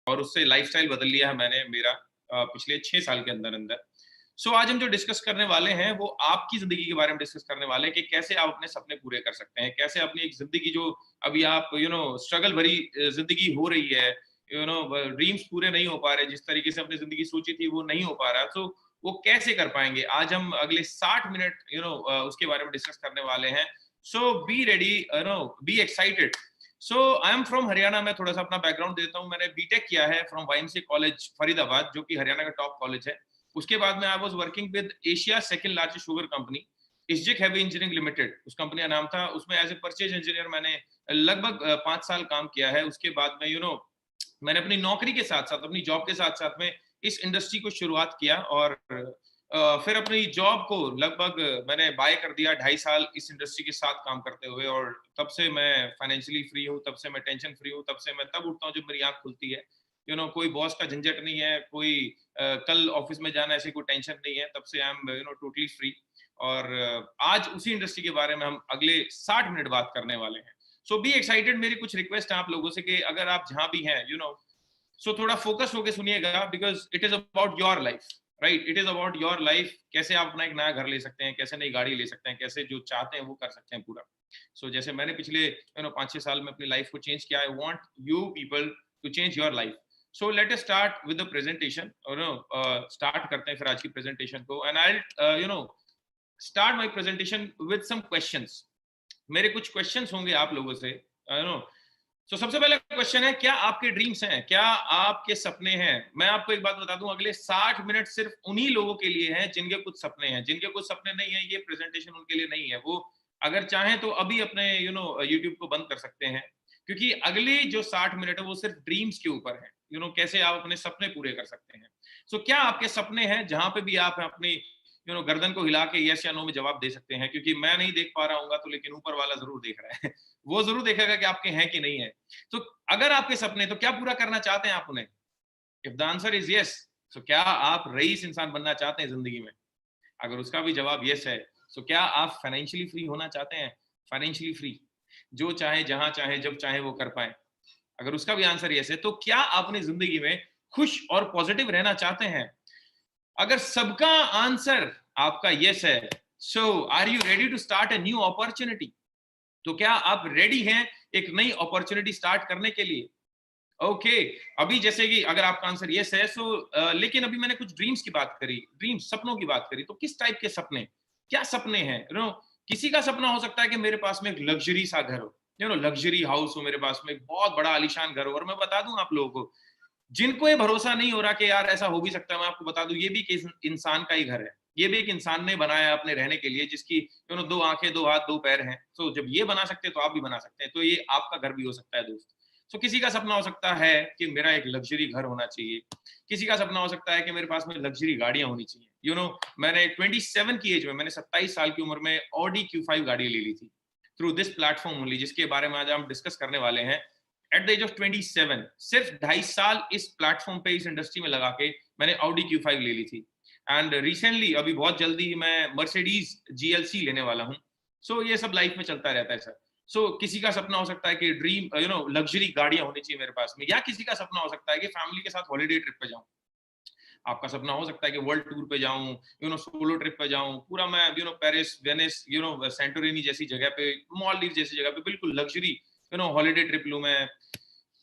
और उससे लाइफस्टाइल बदल लिया है मैंने मेरा पिछले 6 साल के अंदर अंदर। सो आज हम जो डिस्कस करने वाले हैं वो आपकी जिंदगी के बारे में डिस्कस करने वाले हैं कि कैसे आप अपने सपने पूरे कर सकते हैं, कैसे अपनी एक जिंदगी जो अभी आप स्ट्रगल भरी जिंदगी हो रही है, ड्रीम्स पूरे नहीं हो पा रहे, जिस तरीके से अपनी जिंदगी सोची थी वो नहीं हो पा रहा, तो वो कैसे कर पाएंगे। आज हम अगले 60 मिनट उसके बारे में डिस्कस करने वाले हैं। So be ready, be excited. So I am from Haryana. मैं थोड़ा सा अपना बैकग्राउंड देता हूँ। मैंने बीटेक किया है फ्रॉम वाईएमसी कॉलेज फरीदाबाद, जो कि हरियाणा का टॉप कॉलेज है। उसके बाद में I was working with Asia second largest sugar company, ISGEC heavy engineering limited उस कंपनी का नाम था। उसमें एज ए परचेज इंजीनियर मैंने लगभग 5 साल काम किया है। उसके बाद में मैंने अपनी नौकरी के साथ साथ, अपनी जॉब के साथ साथ में इस इंडस्ट्री को शुरुआत किया, और फिर अपनी जॉब को लगभग मैंने बाय कर दिया 2.5 साल इस इंडस्ट्री के साथ काम करते हुए। और तब से मैं फाइनेंशियली फ्री हूँ, तब से मैं टेंशन फ्री हूँ, तब से मैं तब उठता हूँ जब मेरी आंख खुलती है। कोई बॉस का झंझट नहीं है, कोई कल ऑफिस में जाना, ऐसी कोई टेंशन नहीं है। तब से आई एम टोटली फ्री। और आज उसी इंडस्ट्री के बारे में हम अगले 60 मिनट बात करने वाले हैं। So be excited. मेरी कुछ रिक्वेस्ट है आप लोगों से कि अगर आप जहां भी हैं, सो थोड़ा फोकस होके सुनिएगा, because it is about your life, right? It is about your life. कैसे आप अपना एक नया घर ले सकते हैं, कैसे नई गाड़ी ले सकते हैं, कैसे जो चाहते हैं वो कर सकते हैं पूरा। सो जैसे मैंने पिछले 5-6 साल में अपनी लाइफ को चेंज किया, I want you people to change your life. So let us start with the presentation, और स्टार्ट करते हैं फिर आज की प्रेजेंटेशन को। And I start my presentation with some questions. मेरे कुछ क्वेश्चंस होंगे आप लोगों से, तो सबसे पहला क्वेश्चन है, क्या आपके ड्रीम्स हैं, क्या आपके सपने हैं? मैं आपको एक बात बता दूं, अगले 60 मिनट सिर्फ उन्हीं लोगों के लिए हैं जिनके कुछ सपने हैं। जिनके कुछ सपने नहीं है, ये प्रेजेंटेशन उनके लिए नहीं है। वो अगर चाहें तो अभी अपने यूट्यूब को बंद कर सकते हैं, क्योंकि अगले जो 60 मिनट है वो सिर्फ ड्रीम्स के ऊपर है। कैसे आप अपने सपने पूरे कर सकते हैं। सो क्या आपके सपने हैं? जहां पे भी आप अपनी गर्दन को हिला के यस या नो में जवाब दे सकते हैं, क्योंकि मैं नहीं देख पा रहा हूँ तो, लेकिन ऊपर वाला जरूर देख रहा है। वो जरूर देखेगा कि आपके हैं कि नहीं है। तो अगर आपके सपने, तो क्या पूरा करना चाहते हैं आप उन्हें? If the answer is yes, तो क्या आप रईस इंसान बनना चाहते हैं जिंदगी में? अगर उसका भी जवाब यस है, तो क्या आप फाइनेंशियली फ्री होना चाहते हैं? फाइनेंशियली फ्री, जो चाहे जहां चाहे जब चाहे वो कर पाए। अगर उसका भी आंसर यस है, तो क्या आप अपनी जिंदगी में खुश और पॉजिटिव रहना चाहते हैं? अगर सबका आंसर आपका यस है, so are you ready to start a new opportunity? तो क्या आप रेडी हैं एक नई अपॉर्चुनिटी स्टार्ट करने के लिए? ओके। अभी जैसे कि अगर आपका आंसर यस है, लेकिन अभी मैंने कुछ ड्रीम्स की बात करी, ड्रीम्स, सपनों की बात करी, तो किस टाइप के सपने, क्या सपने हैं? किसी का सपना हो सकता है कि मेरे पास में एक लग्जरी सा घर हो, लग्जरी हाउस हो, मेरे पास में एक बहुत बड़ा आलीशान घर हो। और मैं बता दूं आप लोगों को, जिनको ये भरोसा नहीं हो रहा कि यार ऐसा हो भी सकता है, मैं आपको बता दूं, ये भी इंसान का ही घर है। ये भी एक इंसान ने बनाया है अपने रहने के लिए, जिसकी 2 आंखें, 2 हाथ, 2 पैर हैं। तो जब ये बना सकते हैं तो आप भी बना सकते हैं। तो ये आपका घर भी हो सकता है दोस्त। तो किसी का सपना हो सकता है कि मेरा एक लग्जरी घर होना चाहिए। किसी का सपना हो सकता है कि मेरे पास में लग्जरी गाड़ियां होनी चाहिए। मैंने 27 की एज में, मैंने 27 साल की उम्र में ऑडी Q5 गाड़ी ले ली थी, थ्रू दिस प्लेटफॉर्म ओनली, जिसके बारे में आज हम डिस्कस करने वाले हैं। एट द एज ऑफ 27, सिर्फ 2.5 साल इस प्लेटफॉर्म पे, इस इंडस्ट्री में लगा के मैंने ऑडी Q5 ले ली थी। एंड रिसेंटली, अभी बहुत जल्दी, मैं मर्सिडीज GLC लेने वाला हूँ। ये सब लाइफ में चलता रहता है सर। किसी का सपना हो सकता है कि ड्रीम, लग्जरी गाड़ियां होनी चाहिए मेरे पास में, या किसी का सपना हो सकता है कि फैमिली के साथ हॉलीडे ट्रिप पे जाऊं। आपका सपना हो सकता है कि वर्ल्ड टूर पे जाऊं, सोलो ट्रिप पे जाऊं, पूरा मैं पेरिस, वेनिस, सेंटोरिनी जैसी जगह पे, मालदीव जैसी जगह पे बिल्कुल लग्जरी हॉलीडे ट्रिप लूं मैं।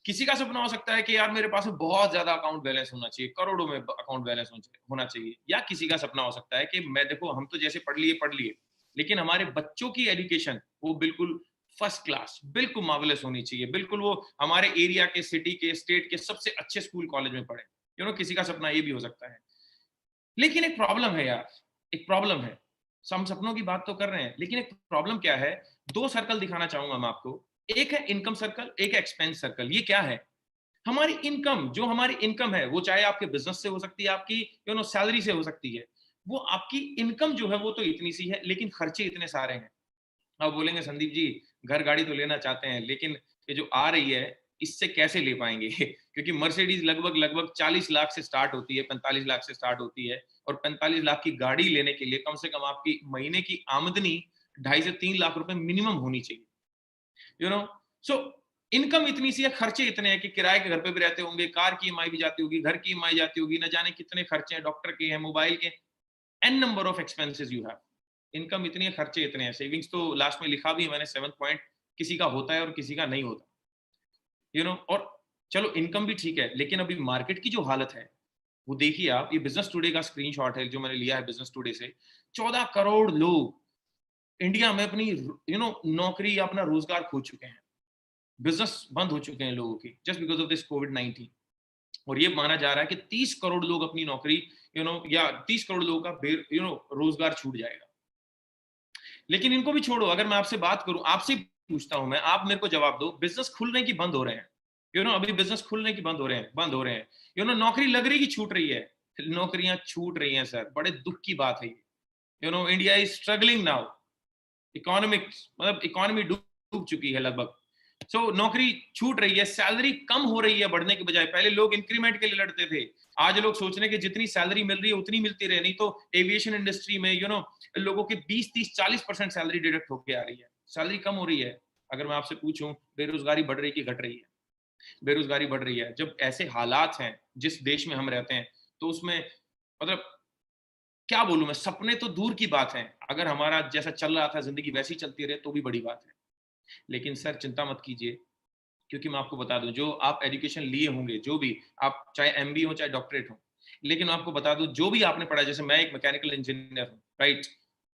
किसी का सपना हो सकता है कि यार मेरे पास बहुत ज्यादा अकाउंट बैलेंस होना चाहिए, करोड़ों में अकाउंट बैलेंस होना चाहिए। या किसी का सपना हो सकता है कि मैं, देखो हम तो जैसे पढ़ लिए, लेकिन हमारे बच्चों की एजुकेशन वो बिल्कुल फर्स्ट क्लास, बिल्कुल मार्वलस होनी चाहिए, बिल्कुल वो हमारे एरिया के, सिटी के, स्टेट के सबसे अच्छे स्कूल कॉलेज में पढ़े। किसी का सपना ये भी हो सकता है। लेकिन एक प्रॉब्लम है यार, एक प्रॉब्लम है। हम सपनों की बात तो कर रहे हैं, लेकिन एक प्रॉब्लम क्या है? 2 सर्कल दिखाना चाहूंगा मैं आपको। एक है इनकम सर्कल, एक है एक्सपेंस सर्कल। ये क्या है? हमारी इनकम, जो हमारी इनकम है, वो चाहे आपके बिजनेस से हो सकती है, आपकी सैलरी से हो सकती है। वो आपकी इनकम जो है वो तो इतनी सी है, लेकिन खर्चे इतने सारे हैं। आप बोलेंगे संदीप जी, घर गाड़ी तो लेना चाहते हैं, लेकिन ये जो आ रही है, इससे कैसे ले पाएंगे? क्योंकि मर्सिडीज लगभग लगभग 40 लाख से स्टार्ट होती है, 45 लाख से स्टार्ट होती है। और 45 लाख की गाड़ी लेने के लिए कम से कम आपकी महीने की आमदनी 2.5 से 3 लाख रुपए मिनिमम होनी चाहिए। यू नो सो इनकम इतनी सी है, खर्चे इतने हैं कि किराए के घर पे भी रहते होंगे, कार की ईएमआई भी जाती होगी, घर की ईएमआई जाती होगी, न जाने कितने खर्चे हैं, डॉक्टर के हैं, मोबाइल के, an number of expenses you have. Income इतनी है, खर्चे इतने हैं। सेविंग्स तो लास्ट में लिखा भी है मैंने 7 पॉइंट, किसी का होता है और किसी का नहीं होता, और चलो इनकम भी ठीक है, लेकिन अभी मार्केट की जो हालत है वो देखिए आप। ये बिजनेस टुडे का स्क्रीनशॉट है जो मैंने लिया है बिजनेस टुडे से। 14 करोड़ लोग इंडिया में अपनी नौकरी या अपना रोजगार खो चुके हैं, बिजनेस बंद हो चुके हैं लोगों की, जस्ट बिकॉज ऑफ दिस कोविड-19। और ये माना जा रहा है कि 30 करोड़ लोग अपनी नौकरी या 30 करोड़ लोगों का रोजगार छूट जाएगा। लेकिन इनको भी छोड़ो, अगर मैं आपसे बात करूं, आपसे पूछता हूं मैं, आप मेरे को जवाब दो, बिजनेस खुलने की बंद हो रहे हैं, अभी बिजनेस खुलने की बंद हो रहे हैं, नौकरी लग रही की छूट रही है, नौकरियां छूट रही हैं सर, बड़े दुख की बात है ये। India is struggling now, economics मतलब इकोनॉमी डूब चुकी है लगभग। नौकरी छूट रही है, सैलरी कम हो रही है बढ़ने के बजाय। पहले लोग इंक्रीमेंट के लिए लड़ते थे, आज लोग सोच रहे हैं कि जितनी सैलरी मिल रही है उतनी मिलती रहे, नहीं तो एविएशन इंडस्ट्री में लोगों के 20-30-40% सैलरी डिडक्ट होकर आ रही है, सैलरी कम हो रही है। अगर मैं आपसे पूछूं, बेरोजगारी बढ़ रही है कि घट रही है? बेरोजगारी बढ़ रही है। जब ऐसे हालात हैं जिस देश में हम रहते हैं, तो उसमें मतलब क्या बोलूं मैं, सपने तो दूर की बात है, अगर हमारा जैसा चल रहा था जिंदगी वैसी चलती रहे तो भी बड़ी बात है। लेकिन सर चिंता मत कीजिए, क्योंकि मैं आपको बता दूं, जो आप एजुकेशन लिए होंगे, जो भी आप, चाहे एमबीए हो चाहे डॉक्टरेट हो, लेकिन आपको बता दूं, जो भी आपने पढ़ा, जैसे मैं एक मैकेनिकल इंजीनियर हूं, राइट,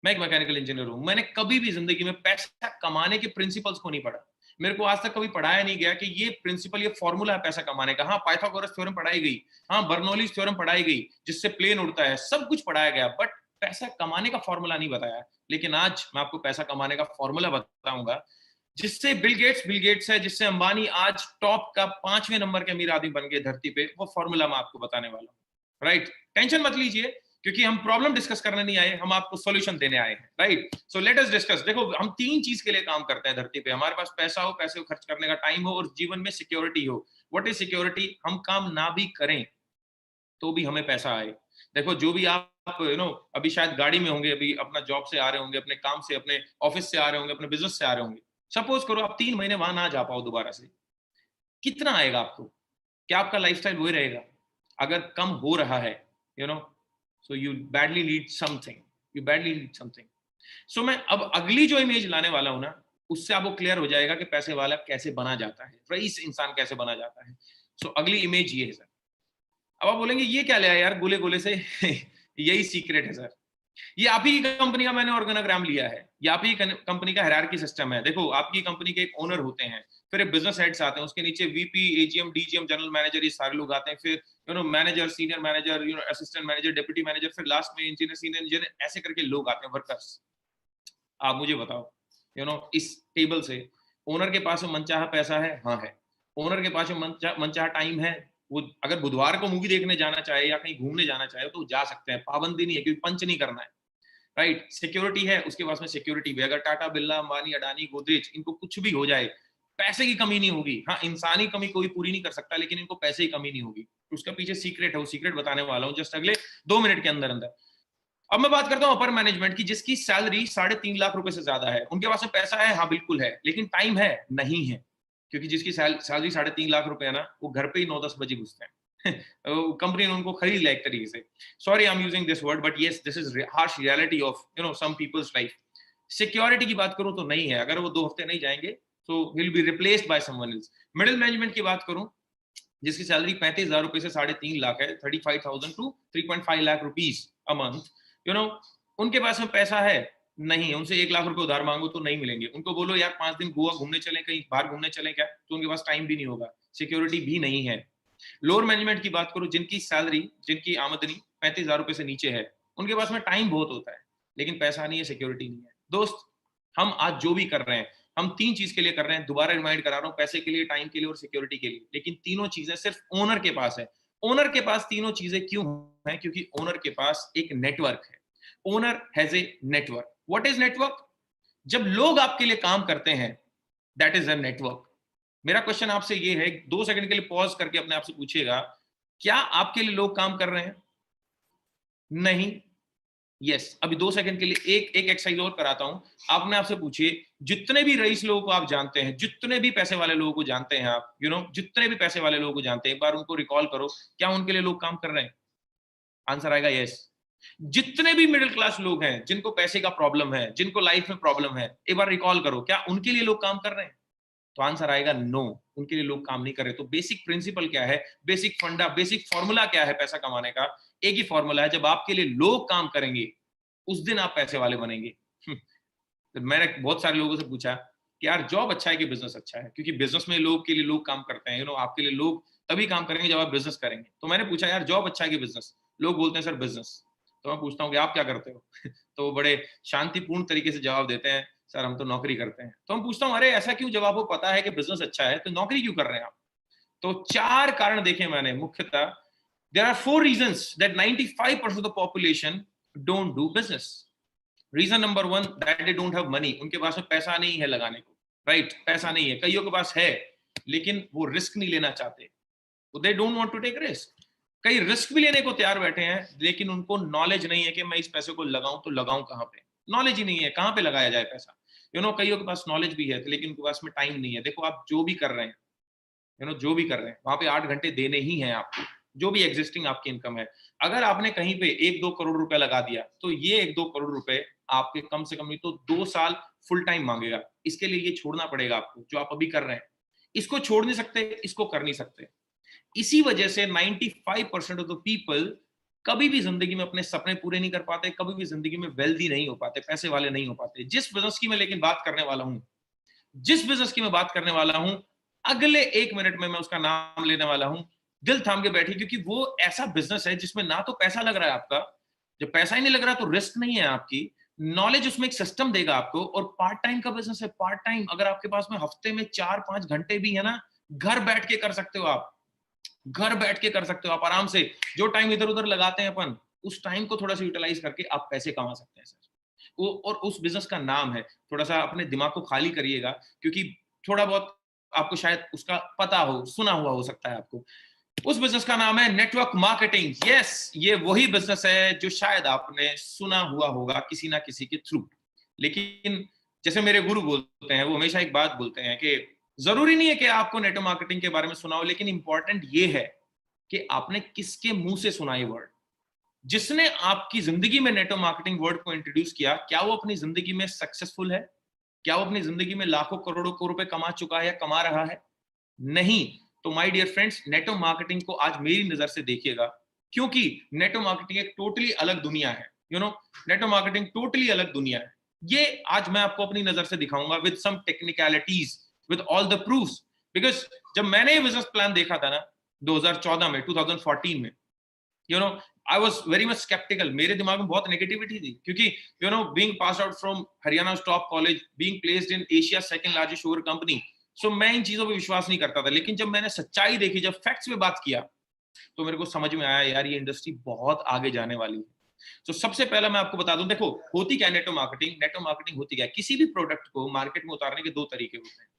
मैं एक मैकेनिकल इंजीनियर हूं, मैंने कभी भी जिंदगी में पैसा कमाने के प्रिंसिपल्स को नहीं पढ़ा। मेरे को आज तक कभी पढ़ाया नहीं गया कि ये प्रिंसिपल, ये फॉर्मूला है पैसा कमाने का। हाँ, पाइथागोरस थ्योरम पढ़ाई गई, हाँ बर्नौलीज थ्योरम पढ़ाई गई जिससे प्लेन उड़ता है, सब कुछ पढ़ाया गया, बट पैसा कमाने का फॉर्मूला नहीं बताया। लेकिन आज मैं आपको पैसा कमाने का फॉर्मूला बताऊंगा, जिससे बिल गेट्स है, जिससे अंबानी आज टॉप का 5वें नंबर के अमीर आदमी बन गए धरती पे, वो फॉर्मूला मैं आपको बताने वाला हूँ। राइट, टेंशन मत लीजिए, क्योंकि हम प्रॉब्लम डिस्कस करने नहीं आए, हम आपको सॉल्यूशन देने आए हैं। राइट, सो लेट अस डिस्कस। देखो, हम 3 चीज के लिए काम करते हैं धरती पे, हमारे पास पैसा हो, पैसे को खर्च करने का टाइम हो, और जीवन में सिक्योरिटी हो। What is security? हम काम ना भी करें तो भी हमें पैसा आए। देखो, जो भी आप अभी शायद गाड़ी में होंगे, अभी अपना जॉब से आ रहे होंगे, अपने काम से, अपने ऑफिस से आ रहे होंगे, अपने बिजनेस से आ रहे होंगे। सपोज करो आप 3 महीने वहां ना जा पाओ दोबारा से, कितना आएगा आपको? क्या आपका लाइफस्टाइल वही रहेगा? अगर कम हो रहा है, you know so you badly need something, so मैं अब अगली जो इमेज लाने वाला हूं ना, उससे आपको क्लियर हो जाएगा कि पैसे वाला कैसे बना जाता है, रईस इंसान कैसे बना जाता है। सो अगली इमेज ये है सर। अब आप बोलेंगे ये क्या लिया यार गोले गोले से यही सीक्रेट है सर। ये आप ही की कंपनी का मैंने ऑर्गेनोग्राम लिया है, ये आप ही कंपनी का हायरार्की सिस्टम है। देखो, आपकी कंपनी के एक ओनर होते हैं, फिर बिजनेस हेड्स आते हैं, उसके नीचे VP, AGM, DGM, general manager, ये सारे लोग आते हैं, फिर manager, senior manager, assistant manager, deputy manager, फिर लास्ट में इंजीनियर, सीनियर इंजीनियर, ऐसे करके लोग आते हैं, वर्कर्स। आप मुझे बताओ, इस टेबल से ओनर के पास में मनचाहा पैसा है? हाँ है। ओनर के पास में मनचाहा टाइम है, वो अगर बुधवार को मूवी देखने जाना चाहे या कहीं घूमने जाना चाहे तो जा सकते हैं, पाबंदी नहीं है, क्योंकि पंच नहीं करना है। राइट, सिक्योरिटी है, उसके पास में सिक्योरिटी भी। अगर टाटा, बिरला, अंबानी, अडानी, गोदरेज, इनको कुछ भी हो जाए, पैसे की कमी नहीं होगी। हाँ, इंसानी कमी कोई पूरी नहीं कर सकता, लेकिन इनको पैसे की कमी नहीं होगी। उसका पीछे सीक्रेट है, वो सीक्रेट बताने वाला हूँ जस्ट अगले 2 मिनट के अंदर अंदर। अब मैं बात करता हूं अपर मैनेजमेंट की, जिसकी सैलरी 3.5 लाख रुपए से ज्यादा है। उनके पास में पैसा है, हाँ बिल्कुल है, लेकिन टाइम है नहीं है। क्योंकि जिसकी सैलरी 3.5 लाख रुपए है ना, वो घर पे ही 9-10 बजे घुसते हैं। कंपनी ने उनको खरीद लिया एक तरीके से। Sorry I am using this word, but yes, this is harsh reality of some people's life. Security की बात करूं तो नहीं है, अगर वो 2 हफ्ते नहीं जाएंगे तो will be replaced by someone else. Middle management की बात करूं, जिसकी सैलरी 35,000 रुपए से 3.5 लाख है, 35,000 to 3.5 lakh rupees a month, you know उनके पास में पैसा है नहीं। उनसे 1 लाख रुपए उधार मांगो तो नहीं मिलेंगे। उनको बोलो यार 5 दिन गोवा घूमने चले, कहीं बाहर घूमने चले क्या, तो उनके पास टाइम भी नहीं होगा, सिक्योरिटी भी नहीं है। लोअर मैनेजमेंट की बात करो, जिनकी सैलरी, जिनकी आमदनी 35,000 रुपए से नीचे है, उनके पास में टाइम बहुत होता है, लेकिन पैसा नहीं है, सिक्योरिटी नहीं है। दोस्त, हम आज जो भी कर रहे हैं, हम 3 चीज के लिए कर रहे हैं, दोबारा रिमाइंड करा रहा हूं, पैसे के लिए, टाइम के लिए और सिक्योरिटी के लिए। लेकिन तीनों चीजें सिर्फ ओनर के पास है। ओनर के पास तीनों चीजें क्यों है? क्योंकि ओनर के पास एक नेटवर्क है। Owner has a network. What is network? जब लोग आपके लिए काम करते हैं, दैट इज अ नेटवर्क। मेरा क्वेश्चन आपसे ये है, 2 सेकंड के लिए पॉज करके अपने आप से पूछिएगा, क्या आपके लिए लोग काम कर रहे हैं? नहीं। यस, अभी 2 सेकंड के लिए एक एक्सरसाइज और कराता हूं। आप अपने आपसे पूछिए, जितने भी रईस लोगों को आप जानते हैं, जितने भी पैसे वाले लोगों को जानते हैं आप, जितने भी पैसे वाले लोगों को जानते हैं, एक बार उनको रिकॉल करो, क्या उनके लिए लोग काम कर रहे हैं? आंसर आएगा यस। जितने भी मिडिल क्लास लोग हैं, जिनको पैसे का प्रॉब्लम है, जिनको लाइफ में प्रॉब्लम है, एक बार रिकॉल करो, क्या उनके लिए लोग काम कर रहे हैं? तो आंसर आएगा नो, उनके लिए लोग काम नहीं कर रहे। तो बेसिक प्रिंसिपल क्या है, बेसिक फंडा, बेसिक फॉर्मूला क्या है पैसा कमाने का? एक ही फॉर्मूला है, जब आपके लिए लोग काम करेंगे उस दिन आप पैसे वाले बनेंगे। तो मैंने बहुत सारे लोगों से पूछा कि यार जॉब अच्छा है कि बिजनेस अच्छा है, क्योंकि बिजनेस में लोग के लिए लोग काम करते हैं, आपके लिए लोग तभी काम करेंगे जब आप बिजनेस करेंगे। तो मैंने पूछा यार जॉब अच्छा है कि बिजनेस? लोग बोलते हैं सर बिजनेस। तो मैं पूछता हूँ कि आप क्या करते हो? तो वो बड़े शांतिपूर्ण तरीके से जवाब देते हैं, सर हम तो नौकरी करते हैं। तो हम पूछता हूँ अरे ऐसा क्यों, जब आपको पता है कि बिजनेस अच्छा है तो नौकरी क्यों कर रहे हैं आप? तो 4 कारण देखे मैंने मुख्यतः। There are 4 reasons that 95% of the population don't do business. Reason number 1, that they don't have money, उनके पास में पैसा नहीं है लगाने को। राइट, पैसा नहीं है, कईयों के पास है लेकिन वो रिस्क नहीं लेना चाहते, they don't want to take risk. कई रिस्क भी लेने को तैयार बैठे हैं लेकिन उनको नॉलेज नहीं है कि मैं इस पैसे को लगाऊं तो लगाऊं कहां पे। नॉलेज ही नहीं है कहां पे लगाया जाए पैसा। कईयों के पास नॉलेज भी है लेकिन उनके पास में टाइम नहीं है। देखो आप जो भी कर रहे हैं, जो भी कर रहे हैं वहां पे 8 घंटे देने ही हैं आपको, जो भी एग्जिस्टिंग आपकी इनकम है। अगर आपने कहीं पे 1-2 करोड़ रुपए लगा दिया तो ये 1-2 करोड़ रुपए आपके कम से कम नहीं तो 2 साल फुल टाइम मांगेगा। इसके लिए ये छोड़ना पड़ेगा आपको जो आप अभी कर रहे हैं। इसको छोड़ नहीं सकते, इसको कर नहीं सकते। इसी वजह से 95% ऑफ द पीपल कभी भी जिंदगी में अपने सपने पूरे नहीं कर पाते, कभी भी जिंदगी में वेल्दी नहीं हो पाते, पैसे वाले नहीं हो पाते। जिस बिजनेस की मैं लेकिन बात करने वाला हूं, जिस बिजनेस की मैं बात करने वाला हूं, अगले 1 मिनट में मैं उसका नाम लेने वाला हूं। दिल थाम के बैठिए, क्योंकि वो ऐसा बिजनेस है जिसमें ना तो पैसा लग रहा है आपका, जब पैसा ही नहीं लग रहा तो रिस्क नहीं है आपकी, नॉलेज उसमें एक सिस्टम देगा आपको, और पार्ट टाइम का बिजनेस है। पार्ट टाइम अगर आपके पास में हफ्ते में 4-5 घंटे भी है ना, घर बैठ के कर सकते हो आप। घर बैठ के कर सकते हो आप आराम से। जो टाइम इधर उधर लगाते हैं अपन, उस टाइम को थोड़ा सा यूटिलाइज करके आप पैसे कमा सकते हैं सर। वो और उस बिजनेस का नाम है, थोड़ा सा अपने दिमाग को खाली करिएगा, क्योंकि थोड़ा बहुत आपको शायद उसका पता हो, सुना हुआ हो सकता है आपको। उस बिजनेस का नाम है नेटवर्क मार्केटिंग। यस, ये वही बिजनेस है जो शायद आपने सुना हुआ होगा किसी ना किसी के थ्रू। लेकिन जैसे मेरे गुरु बोलते हैं, वो हमेशा एक बात बोलते हैं कि जरूरी नहीं है कि आपको नेटवर्क मार्केटिंग के बारे में सुना हो, लेकिन इंपॉर्टेंट ये है कि आपने किसके मुंह से सुना ये वर्ड। जिसने आपकी जिंदगी में नेटवर्क मार्केटिंग वर्ड को इंट्रोड्यूस किया, क्या वो अपनी जिंदगी में सक्सेसफुल है? क्या वो अपनी जिंदगी में लाखों करोड़ों को रुपए कमा चुका है या कमा रहा है? नहीं। तो my dear friends, network marketing को आज मेरी नजर से देखिएगा, क्योंकि नेटवर्क मार्केटिंग एक टोटली अलग दुनिया है। नेटवर्क मार्केटिंग टोटली अलग दुनिया है। ये आज मैं आपको अपनी नजर से दिखाऊंगा with some technicalities, with all the proofs. Because जब मैंने ये बिजनेस प्लान देखा था ना 2014 में, 2014 में, I was very much sceptical. मेरे दिमाग में बहुत नेगेटिविटी थी, क्योंकि being pass out from Haryana top college, being placed in Asia second largest sugar company, so मैं इन चीजों पे विश्वास नहीं करता था। लेकिन जब मैंने सच्चाई देखी, जब फैक्ट्स पे बात किया, तो मेरे को समझ में आया यार ये इंडस्ट्री बहुत आगे जाने वाली है। तो सबसे पहला मैं आपको बता दूं, देखो होती क्या नेटवर्क मार्केटिंग। नेटवर्क मार्केटिंग होती क्या है? किसी भी प्रोडक्ट को मार्केट में उतारने के 2 तरीके होते हैं।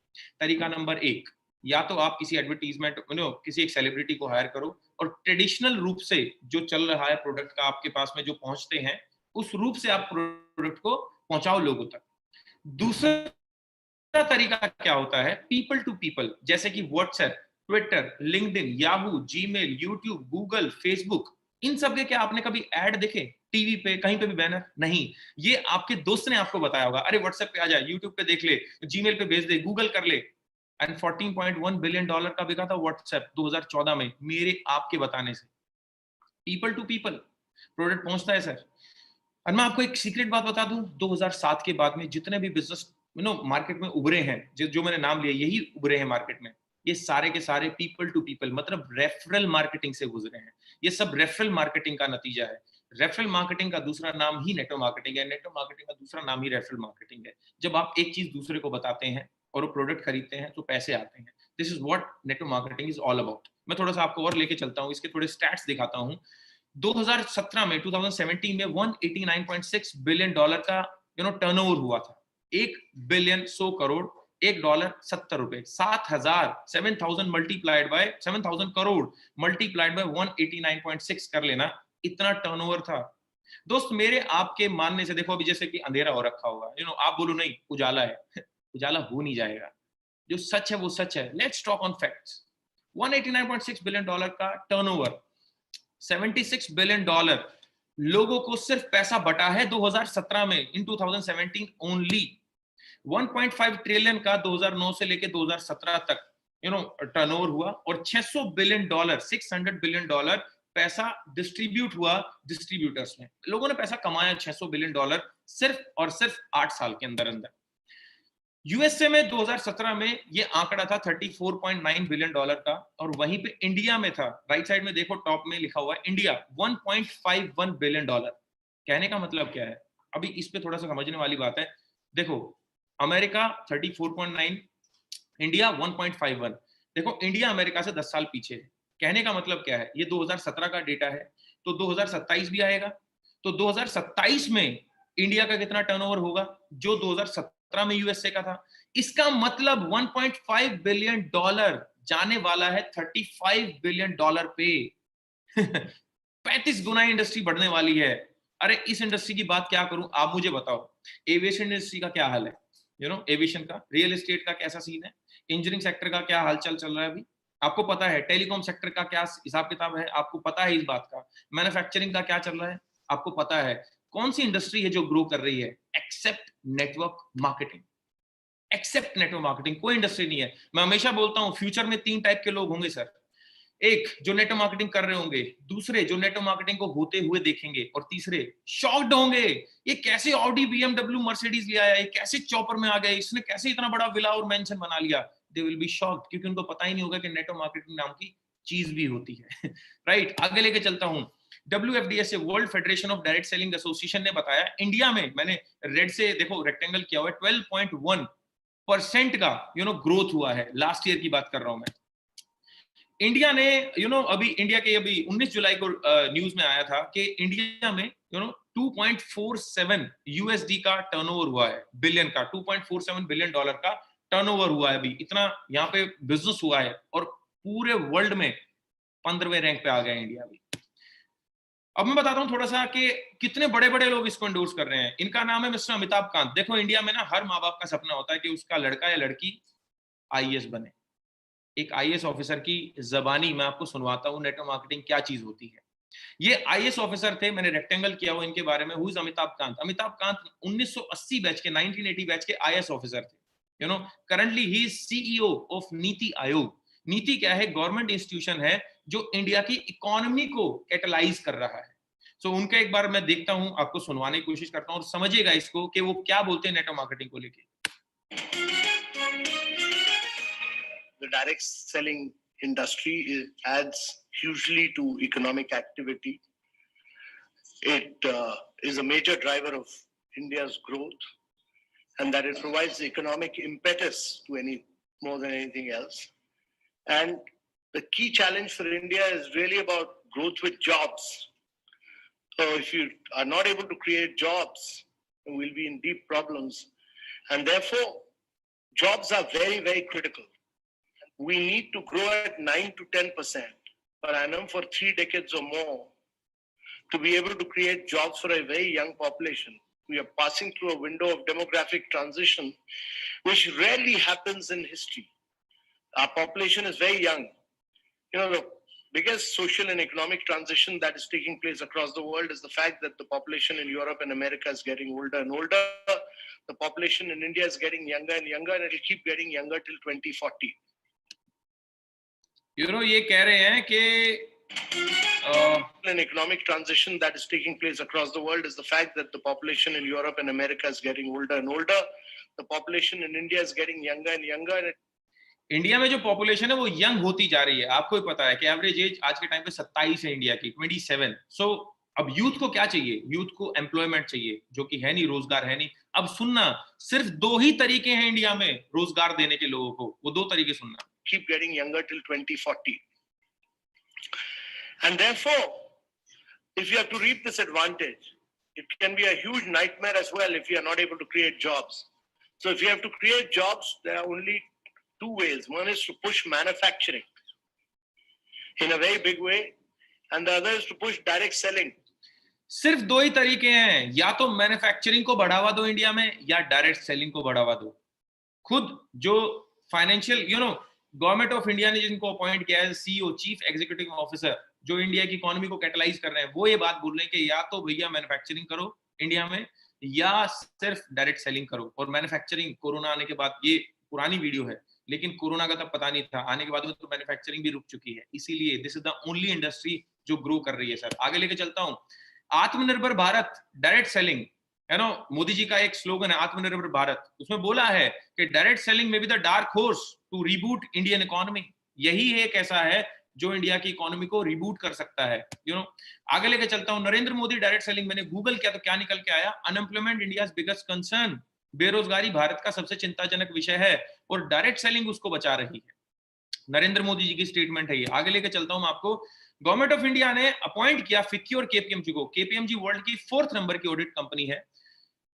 तरीका नंबर 1, या तो आप किसी एडवर्टीजमेंट, किसी एक सेलिब्रिटी को हायर करो और ट्रेडिशनल रूप से जो चल रहा है प्रोडक्ट का आपके पास में जो पहुंचते हैं, उस रूप से आप प्रोडक्ट को पहुंचाओ लोगों तक। दूसरा तरीका क्या होता है? पीपल टू पीपल, जैसे कि WhatsApp, Twitter, LinkedIn, Yahoo, Gmail, YouTube, Google, Facebook, इन सब के क्या आपने कभी ऐड देखे टीवी पे, कहीं पे भी बैनर? नहीं। ये आपके दोस्त ने आपको बताया होगा, अरे व्हाट्सएप पे आ जा, यूट्यूब पे देख ले, जीमेल पे भेज दे, गूगल कर ले। एंड $14.1 बिलियन का बिका था व्हाट्सएप 2014 में, मेरे आपके बताने से। पीपल टू पीपल प्रोडक्ट पहुंचता है सर। और मैं आपको एक सीक्रेट बात बता दूं, 2007 के बाद में जितने भी बिजनेस मार्केट में उभरे हैं, जो मैंने नाम लिया, यही उभरे हैं मार्केट में, ये सारे के सारे पीपल टू पीपल, मतलब रेफरल मार्केटिंग से गुजरे हैं। ये सब रेफरल मार्केटिंग का नतीजा है। रेफरल मार्केटिंग का दूसरा नाम ही नेटवर्क मार्केटिंग है, नेटवर्क मार्केटिंग का दूसरा नाम ही रेफरल मार्केटिंग है। जब आप एक चीज दूसरे को बताते हैं और वो प्रोडक्ट खरीदते हैं तो पैसे आते हैं। This is what network marketing is all about. मैं थोड़ा सा आपको और लेके चलता हूँ, इसके थोड़े स्टैट्स दिखाता हूँ। 2017 में 2017 में $189.6 बिलियन का टर्नओवर हुआ था। 1 बिलियन 100 करोड़, $1 70 रुपए, 7,000 multiplied by 7,000 crore multiplied by 189.6 कर लेना, इतना टर्नओवर था। दोस्त मेरे आपके मानने से देखो, अभी जैसे कि अंधेरा हो रखा होगा, आप बोलो नहीं उजाला है उजाला हो नहीं जाएगा। जो सच है वो सच है। Let's talk on facts. 189.6 billion dollar का टर्नओवर, 76 बिलियन डॉलर लोगों को सिर्फ पैसा बटा है 2017 में, इन 2017 ओनली। 1.5 ट्रिलियन का 2009 से लेके 2017 तक टर्नओवर हुआ, और 600 बिलियन डॉलर, 600 बिलियन डॉलर पैसा डिस्ट्रीब्यूट हुआ डिस्ट्रीब्यूटर्स में। लोगों ने पैसा कमाया 600 बिलियन डॉलर सिर्फ और सिर्फ 8 साल के अंदर अंदर। यूएसए में 2017 में ये आंकड़ा था 34.9 बिलियन डॉलर का, और वहीं पे इंडिया में था, राइट साइड में देखो टॉप में लिखा हुआ है इंडिया, 1.51 बिलियन डॉलर। कहने का मतलब क्या है, अभी इस पे थोड़ा सा समझने वाली बात है। देखो अमेरिका 34.9, इंडिया 1.51। देखो इंडिया अमेरिका से 10 साल पीछे है। कहने का मतलब क्या है, ये 2017 का डेटा है, तो 2027 भी आएगा, तो 2027 में इंडिया का कितना टर्नओवर होगा जो 2017 में यूएसए का था। इसका मतलब 1.5 बिलियन डॉलर जाने वाला है 35 बिलियन डॉलर पे 35 गुना इंडस्ट्री बढ़ने वाली है। अरे इस इंडस्ट्री की बात क्या करूं, आप मुझे बताओ। एविएशन इंडस्ट्री का क्या हाल है, एविएशन का, रियल एस्टेट का कैसा सीन है, इंजीनियरिंग सेक्टर का क्या हालचाल चल रहा है अभी, आपको पता है। टेलीकॉम सेक्टर का क्या हिसाब किताब है, आपको पता है इस बात का। मैन्युफैक्चरिंग का क्या चल रहा है, आपको पता है। कौन सी इंडस्ट्री है जो ग्रो कर रही है, except network marketing. Except network marketing कोई इंडस्ट्री नहीं है। मैं हमेशा बोलता हूं फ्यूचर में 3 टाइप के लोग होंगे सर। एक जो नेटवर्क मार्केटिंग कर रहे होंगे, दूसरे जो नेटवर्क मार्केटिंग को होते हुए देखेंगे, और तीसरे शॉक्ड होंगे, ये कैसे ऑडी बीएमडब्ल्यू मर्सिडीज ले आया, ये कैसे चॉपर में आ गया, इसने कैसे इतना बड़ा विला और मेंशन बना लिया। दे विल बी शॉक्ड, क्योंकि उनको पता ही नहीं होगा कि नेटवर्क मार्केटिंग नाम की चीज भी होती है राइट। आगे लेके चलता हूं। WFDS world federation of direct selling association ने बताया इंडिया में, मैंने रेड से देखो रेक्टेंगल किया हुआ है, 12.1% का ग्रोथ हुआ है। लास्ट ईयर की बात कर रहा हूं मैं। इंडिया ने अभी इंडिया के अभी 19 जुलाई को न्यूज में आया था कि इंडिया में 2.47 यूएसडी का टर्नओवर हुआ है, बिलियन का, 2.47 बिलियन डॉलर का टर्नओवर हुआ है अभी, इतना यहाँ पे बिजनेस हुआ है, और पूरे वर्ल्ड में 15वें रैंक पे आ गया इंडिया भी। अब मैं बताता हूँ थोड़ा सा कि कितने बड़े बड़े लोग इसको एंडोर्स कर रहे हैं। इनका नाम है मिस्टर अमिताभ कांत। देखो इंडिया में ना हर माँ बाप का सपना होता है कि उसका लड़का या लड़की आईएएस बने। एक आईएएस ऑफिसर की जबानी मैं आपको सुनवाता हूँ नेटवर्क मार्केटिंग क्या चीज होती है। ये आईएएस ऑफिसर थे, मैंने रेक्टेंगल किया हुआ इनके बारे में। Who is Amitabh Kant? Amitabh Kant 1980 batch के, 1980 बैच के आईएएस ऑफिसर थे। Currently he is CEO of NITI Aayog. नीति क्या है? गवर्नमेंट इंस्टीट्यूशन है जो इंडिया की इकोनॉमी को कैटलाइज कर रहा है। उनका एक बार मैं देखता हूं, आपको सुनवाने की कोशिश करता हूं, और समझिएगा इसको कि वो क्या बोलते हैं नेटवर्क मार्केटिंग को लेके। The direct selling industry adds hugely to economic activity. It is a major driver of India's growth, and that it provides economic impetus to more than anything else. And the key challenge for India is really about growth with jobs. So if you are not able to create jobs, we'll be in deep problems. And therefore, jobs are very, very critical. We need to grow at 9 to 10% per annum for 3 decades or more to be able to create jobs for a very young population. We are passing through a window of demographic transition, which rarely happens in history. Our population is very young. The biggest social and economic transition that is taking place across the world is the fact that the population in Europe and America is getting older and older. The population in India is getting younger and younger, and it will keep getting younger till 2040. ये कह रहे हैं कि an economic transition that is taking place across the world is the fact that the population in Europe and America is getting older and older. The population in India is getting younger and younger. India में जो population है वो young होती जा रही है। आपको ही पता है कि एवरेज एज आज के टाइम पे 27 है इंडिया की, 27। अब यूथ को क्या चाहिए? यूथ को एम्प्लॉयमेंट चाहिए, जो कि है नहीं, रोजगार है नहीं। अब सुनना, सिर्फ 2 ही तरीके हैं इंडिया में रोजगार देने के लोगों को, वो 2 तरीके सुनना। Keep getting younger till 2040. And therefore, if you have to reap this advantage, it can be a huge nightmare as well if you are not able to create jobs. So if you have to create jobs, there are only 2 ways. One is to push manufacturing in a very big way, and the other is to push direct selling. सिर्फ दो ही तरीके हैं, या तो manufacturing को बढ़ावा दो India में, या डायरेक्ट सेलिंग को बढ़ावा दो। खुद जो फाइनेंशियल गवर्नमेंट ऑफ इंडिया ने जिनको अपॉइंट किया है सीईओ, चीफ एग्जीक्यूटिव ऑफिसर, जो इंडिया की इकोनॉमी को कैटलाइज कर रहे हैं, वो ये बात बोल रहे हैं कि या तो भैया मैन्युफैक्चरिंग करो इंडिया में, या सिर्फ डायरेक्ट सेलिंग करो। और मैन्युफैक्चरिंग कोरोना आने के बाद, ये पुरानी वीडियो है लेकिन कोरोना का तब पता नहीं था, आने के बाद में तो मैन्युफैक्चरिंग भी रुक चुकी है। इसीलिए this is the only industry जो ग्रो कर रही है। सर आगे लेके चलता हूं, आत्मनिर्भर भारत, डायरेक्ट सेलिंग है ना, मोदी जी का एक स्लोगन है आत्मनिर्भर भारत, उसमें बोला है कि डायरेक्ट सेलिंग में भी the dark horse to reboot Indian economy. यही एक ऐसा है जो इंडिया की इकोनॉमी को रिबूट कर सकता है। आगे लेके चलता हूं, नरेंद्र मोदी डायरेक्ट सेलिंग, मैंने गूगल किया तो क्या निकल के आया, अनएम्प्लॉयमेंट इंडिया बिगेस्ट कंसर्न, बेरोजगारी भारत का सबसे चिंताजनक विषय है और डायरेक्ट सेलिंग उसको बचा रही है। नरेंद्र मोदी जी की स्टेटमेंट है ये। आगे लेके चलता हूं मैं आपको, गवर्नमेंट ऑफ इंडिया ने अपॉइंट किया फिक्की और केपीएमजी को। केपीएमजी वर्ल्ड की 4th नंबर की ऑडिट कंपनी है।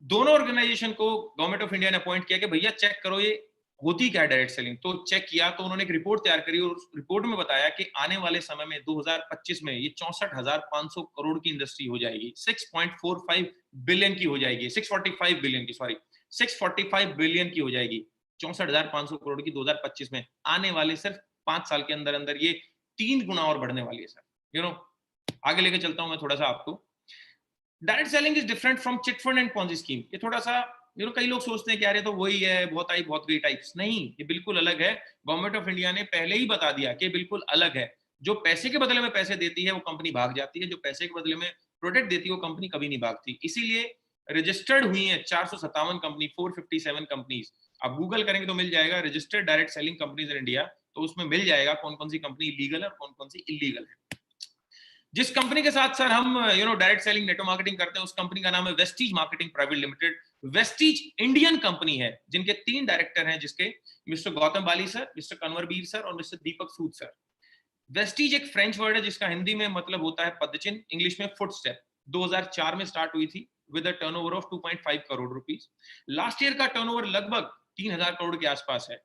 दोनों ऑर्गेनाइजेशन को गवर्नमेंट ऑफ इंडिया ने अपॉइंट किया कि भैया चेक करो ये होती क्या है डायरेक्ट सेलिंग। तो चेक किया तो उन्होंने एक रिपोर्ट तैयार करी और उस रिपोर्ट में बताया कि आने वाले समय में 2025 में ये 64,500 करोड़ की इंडस्ट्री हो जाएगी, 6.45 बिलियन की हो जाएगी, 645 बिलियन की, सॉरी 645 बिलियन की हो जाएगी, 64,500 करोड़ की 2025 में। आने वाले सिर्फ 5 साल के अंदर अंदर ये 3 गुना और बढ़ने वाली है सर। आगे लेके चलता हूं मैं थोड़ा सा आपको, direct selling is different from chit fund and Ponzi scheme. ये थोड़ा सा कई लोग सोचते हैं कि यार ये तो वही है, बहुत आई बहुत गई टाइप्स। नहीं, ये बिल्कुल अलग है। गवर्नमेंट ऑफ इंडिया ने पहले ही बता दिया कि बिल्कुल अलग है। जो पैसे के बदले में पैसे देती है वो कंपनी भाग जाती है, जो पैसे के बदले में प्रोडक्ट देती है वो कंपनी कभी नहीं भागती। इसीलिए रजिस्टर्ड हुई है 457 कंपनी, 457 कंपनीज। आप गूगल करेंगे तो मिल जाएगा registered direct selling companies in India, तो उसमें मिल जाएगा कौन कौन सी कंपनी लीगल है और कौन कौन सी इलीगल है। जिस कंपनी के साथ सर हम डायरेक्ट सेलिंग नेटवर्क मार्केटिंग करते हैं, उस कंपनी का नाम है Vestige marketing private limited. Vestige Indian company है जिनके 3 डायरेक्टर हैं, जिसके मिस्टर गौतम बाली सर, मिस्टर कन्वरबीर सर और मिस्टर दीपक सूद सर। वेस्टीज एक फ्रेंच वर्ड है जिसका हिंदी में मतलब होता है पदचिन्ह, इंग्लिश में फुटस्टेप। 2004 में स्टार्ट हुई थी with a turnover of 2.5 crore rupees. Last year का टर्नओवर लगभग 3,000 करोड़ के आसपास है।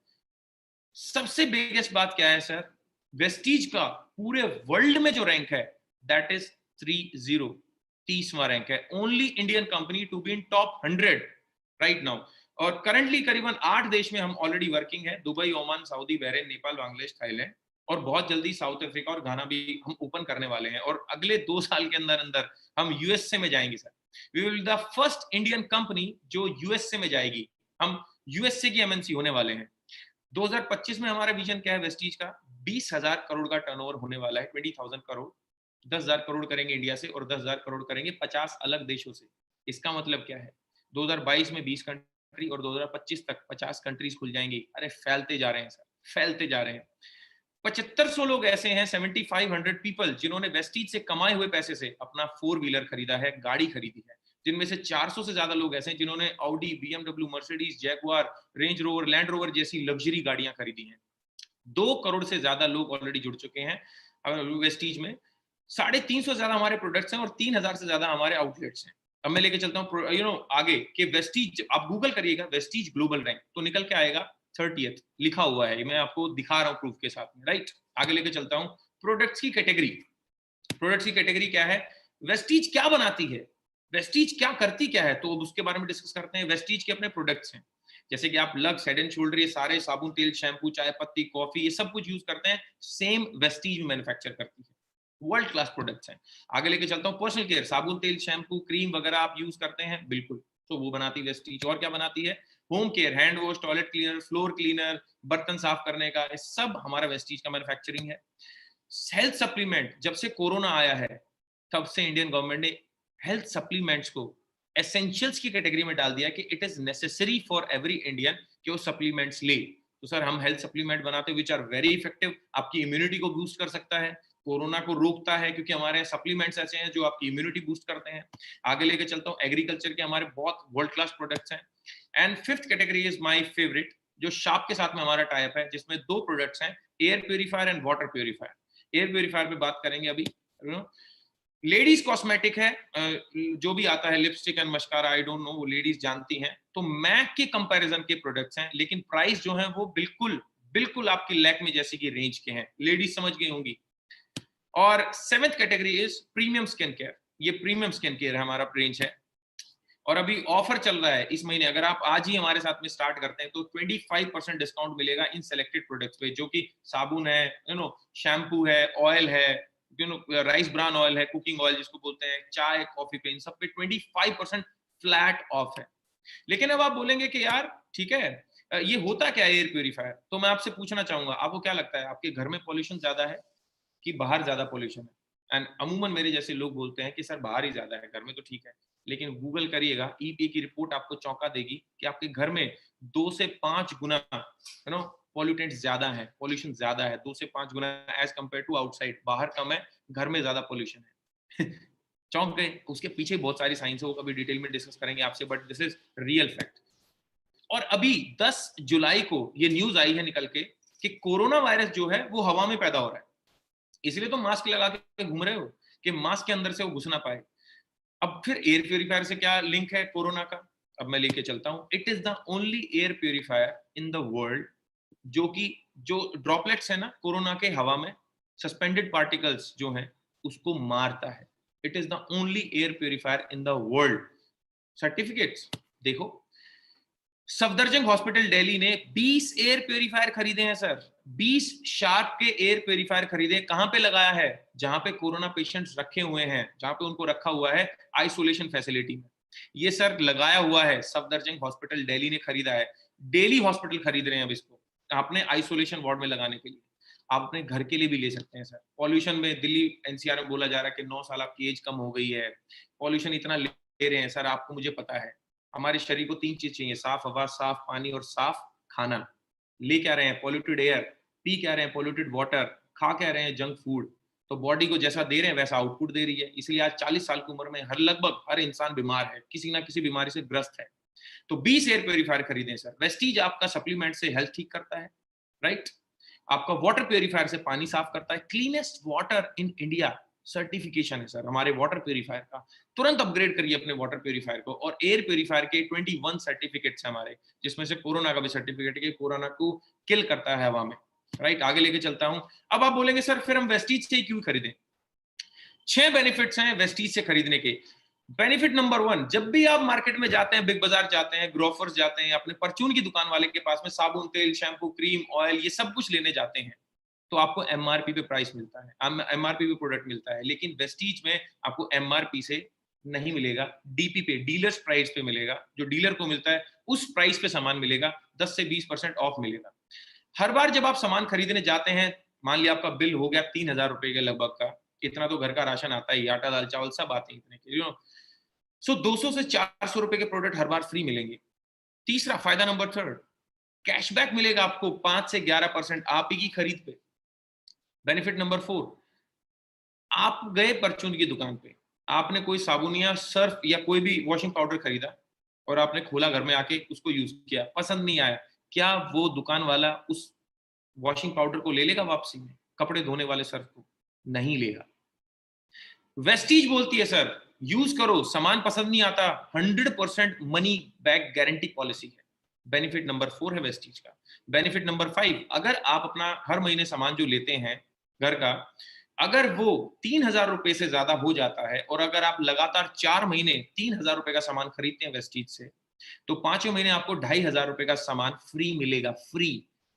सबसे बिगेस्ट बात क्या है सर, वेस्टीज का पूरे वर्ल्ड में जो रैंक है दैट इज 30वां रैंक है। Only Indian company to be in top 100 right now. और करंटली करीबन 8 देश में हम ऑलरेडी वर्किंग है, Dubai, Oman, Saudi, Bahrain, Nepal, Bangladesh, Thailand, और बहुत जल्दी साउथ अफ्रीका और घाना भी हम ओपन करने वाले हैं। और अगले 2 साल के अंदर अंदर हम यूएसए में जाएंगे sir. We will be the first Indian company जो यूएसए में जाएगी। हम यूएसए की एमएनसी होने वाले हैं। 2025 में हमारा विजन क्या है वेस्टीज का, 20,000 करोड़ का टर्नओवर होने वाला है, 20,000 करोड़। 10,000 करोड़ करेंगे इंडिया से और 10,000 करोड़ करेंगे 50 अलग देशों से। इसका मतलब क्या है, 2022 में 20 कंट्री और 2025 तक 50 कंट्रीज खुल जाएंगी। अरे फैलते जा रहे हैं सर, फैलते जा रहे हैं। 7500 लोग ऐसे हैं, 7500 पीपल, जिन्होंने वेस्टीज से कमाए हुए पैसे से अपना 4 व्हीलर खरीदा है, गाड़ी खरीदी है। जिनमें से 400 से ज्यादा लोग ऐसे हैं जिन्होंने Audi, BMW, Mercedes, Jaguar, range rover, land rover जैसी लग्जरी गाड़ियां खरीदी हैं। 2 करोड़ से ज्यादा लोग ऑलरेडी जुड़ चुके हैं वेस्टीज में। 350 से ज्यादा हमारे प्रोडक्ट्स हैं और 3,000 से ज्यादा हमारे आउटलेट्स हैं। अब मैं लेके चलता हूँ आगे कि वेस्टीज, आप गूगल करिएगा वेस्टीज ग्लोबल रैंक तो निकल के आएगा 30th, लिखा हुआ है, मैं आपको दिखा रहा हूँ प्रूफ के साथ में, राइट। आगे लेके चलता हूँ, प्रोडक्ट्स की कैटेगरी। प्रोडक्ट्स की कैटेगरी क्या है, वेस्टीज क्या बनाती है, वेस्टीज क्या करती क्या है, तो उसके बारे में डिस्कस करते हैं। वेस्टीज के अपने प्रोडक्ट्स हैं, जैसे कि आप लक्स, हेड एंड शोल्डर, ये सारे साबुन, तेल, शैम्पू, चाय पत्ती, कॉफी, ये सब कुछ यूज करते हैं। सेम वेस्टीज मैन्युफैक्चर करती है, वर्ल्ड क्लास प्रोडक्ट्स हैं। आगे लेके चलता हूँ, पर्सनल केयर, साबुन, तेल, शैम्पू, क्रीम वगैरह आप यूज करते हैं, बिल्कुल, तो वो बनाती है वेस्टीज। और क्या बनाती है, home care, hand wash, toilet cleaner, floor cleaner, बर्तन साफ करने का, ये सब हमारा वेस्टीज का मैन्युफैक्चरिंग है। हेल्थ सप्लीमेंट, जब से कोरोना आया है तब से इंडियन गवर्नमेंट ने हेल्थ सप्लीमेंट्स को एसेंशियल्स की कैटेगरी में डाल दिया कि it is necessary for every Indian कि वो सप्लीमेंट्स ले। तो सर हम हेल्थ सप्लीमेंट बनाते हैं विच आर वेरी इफेक्टिव, आपकी इम्यूनिटी को बूस्ट कर सकता है, कोरोना को रोकता है, क्योंकि हमारे सप्लीमेंट्स ऐसे हैं जो आपकी इम्यूनिटी बूस्ट करते हैं। आगे लेके चलता हूँ, एग्रीकल्चर के हमारे बहुत वर्ल्ड क्लास प्रोडक्ट्स हैं। And 5th category is my favourite, जो शार्प के साथ में हमारा टाइप है, जिसमें 2 प्रोडक्ट्स हैं, air purifier and water purifier. Air purifier पे बात करेंगे अभी। लेडीज कॉस्मेटिक है, जो भी आता है lipstick and mascara, I don't know, वो लेडीज जानती हैं। तो मैक के कंपैरिजन के प्रोडक्ट्स हैं, लेकिन प्राइस जो है वो बिल्कुल बिल्कुल आपकी लैक्मे जैसी की रेंज के हैं, लेडीज समझ गई होंगी। और 7th category is premium skin care. ये प्रीमियम स्किन केयर हमारा रेंज है, और अभी ऑफर चल रहा है इस महीने। अगर आप आज ही हमारे साथ में स्टार्ट करते हैं तो 25% डिस्काउंट मिलेगा इन सेलेक्टेड प्रोडक्ट्स पे, जो कि साबुन है, शैम्पू है, ऑयल है, राइस ब्रान ऑयल है, कुकिंग ऑयल जिसको बोलते हैं, चाय कॉफी पे, इन सब पे 25% फ्लैट ऑफ है। लेकिन अब आप बोलेंगे कि यार ठीक है, ये होता क्या है एयर प्योरीफायर? तो मैं आपसे पूछना चाहूंगा, आपको क्या लगता है, आपके घर में पॉल्यूशन ज्यादा है कि बाहर ज्यादा पॉल्यूशन है? एंड अमूमन मेरे जैसे लोग बोलते हैं कि सर बाहर ही ज्यादा है, घर में तो ठीक है। लेकिन गूगल करिएगा, ईपीए की रिपोर्ट आपको चौंका देगी कि आपके घर में 2 से 5 गुना पॉल्यूटेंट्स ज्यादा है, पॉल्यूशन ज्यादा है 2 से 5 गुना एज कंपेयर टू आउटसाइड। बाहर कम है, घर में ज्यादा पॉल्यूशन है। चौंक गए? उसके पीछे बहुत सारी साइंस है, वो कभी डिटेल में डिस्कस करेंगे आपसे, but this is real fact. और अभी 10 जुलाई को ये न्यूज आई है निकल के कि कोरोना वायरस जो है वो हवा में पैदा हो रहा है, इसलिए तो मास्क लगा के घूम रहे हो कि मास्क के अंदर से वो घुस ना पाए। अब फिर एयर प्योरीफायर से क्या लिंक है कोरोना का? अब मैं लेके चलता हूं। It is the only air purifier in the world जो ड्रॉपलेट्स है ना कोरोना के हवा में, सस्पेंडेड पार्टिकल्स जो हैं उसको मारता है। It is the only air purifier in the world. Certificates देखो, सफदरजंग हॉस्पिटल दिल्ली ने 20 एयर प्योरीफायर खरीदे हैं सर, 20 शार्प के एयर प्योरीफायर खरीदे। कहां पे लगाया है? जहां पे कोरोना पेशेंट्स रखे हुए हैं, जहां पे उनको रखा हुआ है आइसोलेशन फैसिलिटी में। ये सर लगाया हुआ है, सफदरजंग हॉस्पिटल दिल्ली ने खरीदा है। दिल्ली हॉस्पिटल खरीद रहे हैं अब इसको आपने आइसोलेशन वार्ड में लगाने के लिए। आप अपने घर के लिए भी ले सकते हैं सर। पॉल्यूशन में दिल्ली एनसीआर में बोला जा रहा है कि 9 साल आपकी एज कम हो गई है, पॉल्यूशन इतना ले रहे हैं सर। आपको मुझे पता है हमारे शरीर को 3 चीज चाहिए, साफ हवा, साफ पानी और साफ खाना। ले क्या रहे हैं? Polluted air. पी क्या रहे हैं? Polluted water. खा क्या रहे हैं? Junk food. तो बॉडी को जैसा दे रहे हैं वैसा आउटपुट दे रही है। इसलिए आज 40 साल की उम्र में लगभग हर इंसान बीमार है, किसी ना किसी बीमारी से ग्रस्त है। तो 20 एयर प्योरीफायर खरीदें सर। वेस्टीज आपका सप्लीमेंट से हेल्थ ठीक करता है, राइट? आपका वाटर प्योरीफायर से पानी साफ करता है। Cleanest water in India certification है सर हमारे वाटर प्योरीफायर का। तुरंत अपग्रेड करिए अपने वाटर प्योरीफायर को। और एयर प्योरीफायर के 21 सर्टिफिकेट्स हैं हमारे, जिसमें से कोरोना का भी सर्टिफिकेट है कि कोरोना को किल करता है हवा में, राइट? आगे लेके चलता हूं। अब आप बोलेंगे सर फिर हम वेस्टीज से क्यों खरीदें? 6 बेनिफिट्स हैं वेस्टीज से खरीदने के। बेनिफिट नंबर 1, जब भी आप मार्केट में जाते हैं, बिग बाजार जाते हैं, ग्रोफर्स जाते हैं, अपने परचून की दुकान वाले के पास में साबुन, तेल, शैम्पू, क्रीम, ऑयल, ये सब कुछ लेने जाते हैं, तो आपको एमआरपी पे प्राइस मिलता है, एमआरपी पे प्रोडक्ट मिलता है। लेकिन वेस्टीज में आपको एमआरपी से नहीं मिलेगा, डीपी पे, डीलर्स प्राइस पे मिलेगा। जो डीलर को मिलता है उस प्राइस पे सामान मिलेगा, 10 से 20% ऑफ मिलेगा। हर बार जब आप सामान खरीदने जाते हैं, मान लिया आपका बिल हो गया 3000 रुपए के लगभग का, इतना तो घर का राशन आता ही, आटा दाल चावल सब आते हैं इतने के, सो 200 से 400 रुपए के प्रोडक्ट हर बार फ्री मिलेंगे। तीसरा फायदा नंबर 3, कैशबैक मिलेगा आपको 5 से 11% आप ही की खरीद पे। बेनिफिट नंबर 4, आप गए परचून की दुकान पे, आपने कोई साबुन या सर्फ या कोई भी वॉशिंग पाउडर खरीदा और आपने खोला घर में आके, उसको यूज किया, पसंद नहीं आया, क्या वो दुकान वाला उस वॉशिंग पाउडर को ले लेगा वापसी में? कपड़े धोने वाले सर्फ को नहीं लेगा। वेस्टीज बोलती है सर यूज करो, सामान पसंद नहीं आता, 100% मनी बैक गारंटी पॉलिसी है। बेनिफिट नंबर 4 है वेस्टीज का। बेनिफिट नंबर 5, अगर आप अपना हर महीने सामान जो लेते हैं घर का, अगर वो 3000 रुपए से ज्यादा हो जाता है और अगर आप लगातार 4 महीने 3000 रुपए का सामान खरीदते हैं वेस्टीज से, तो 5वें महीने आपको 2500 रुपए का सामान फ्री मिलेगा। फ्री।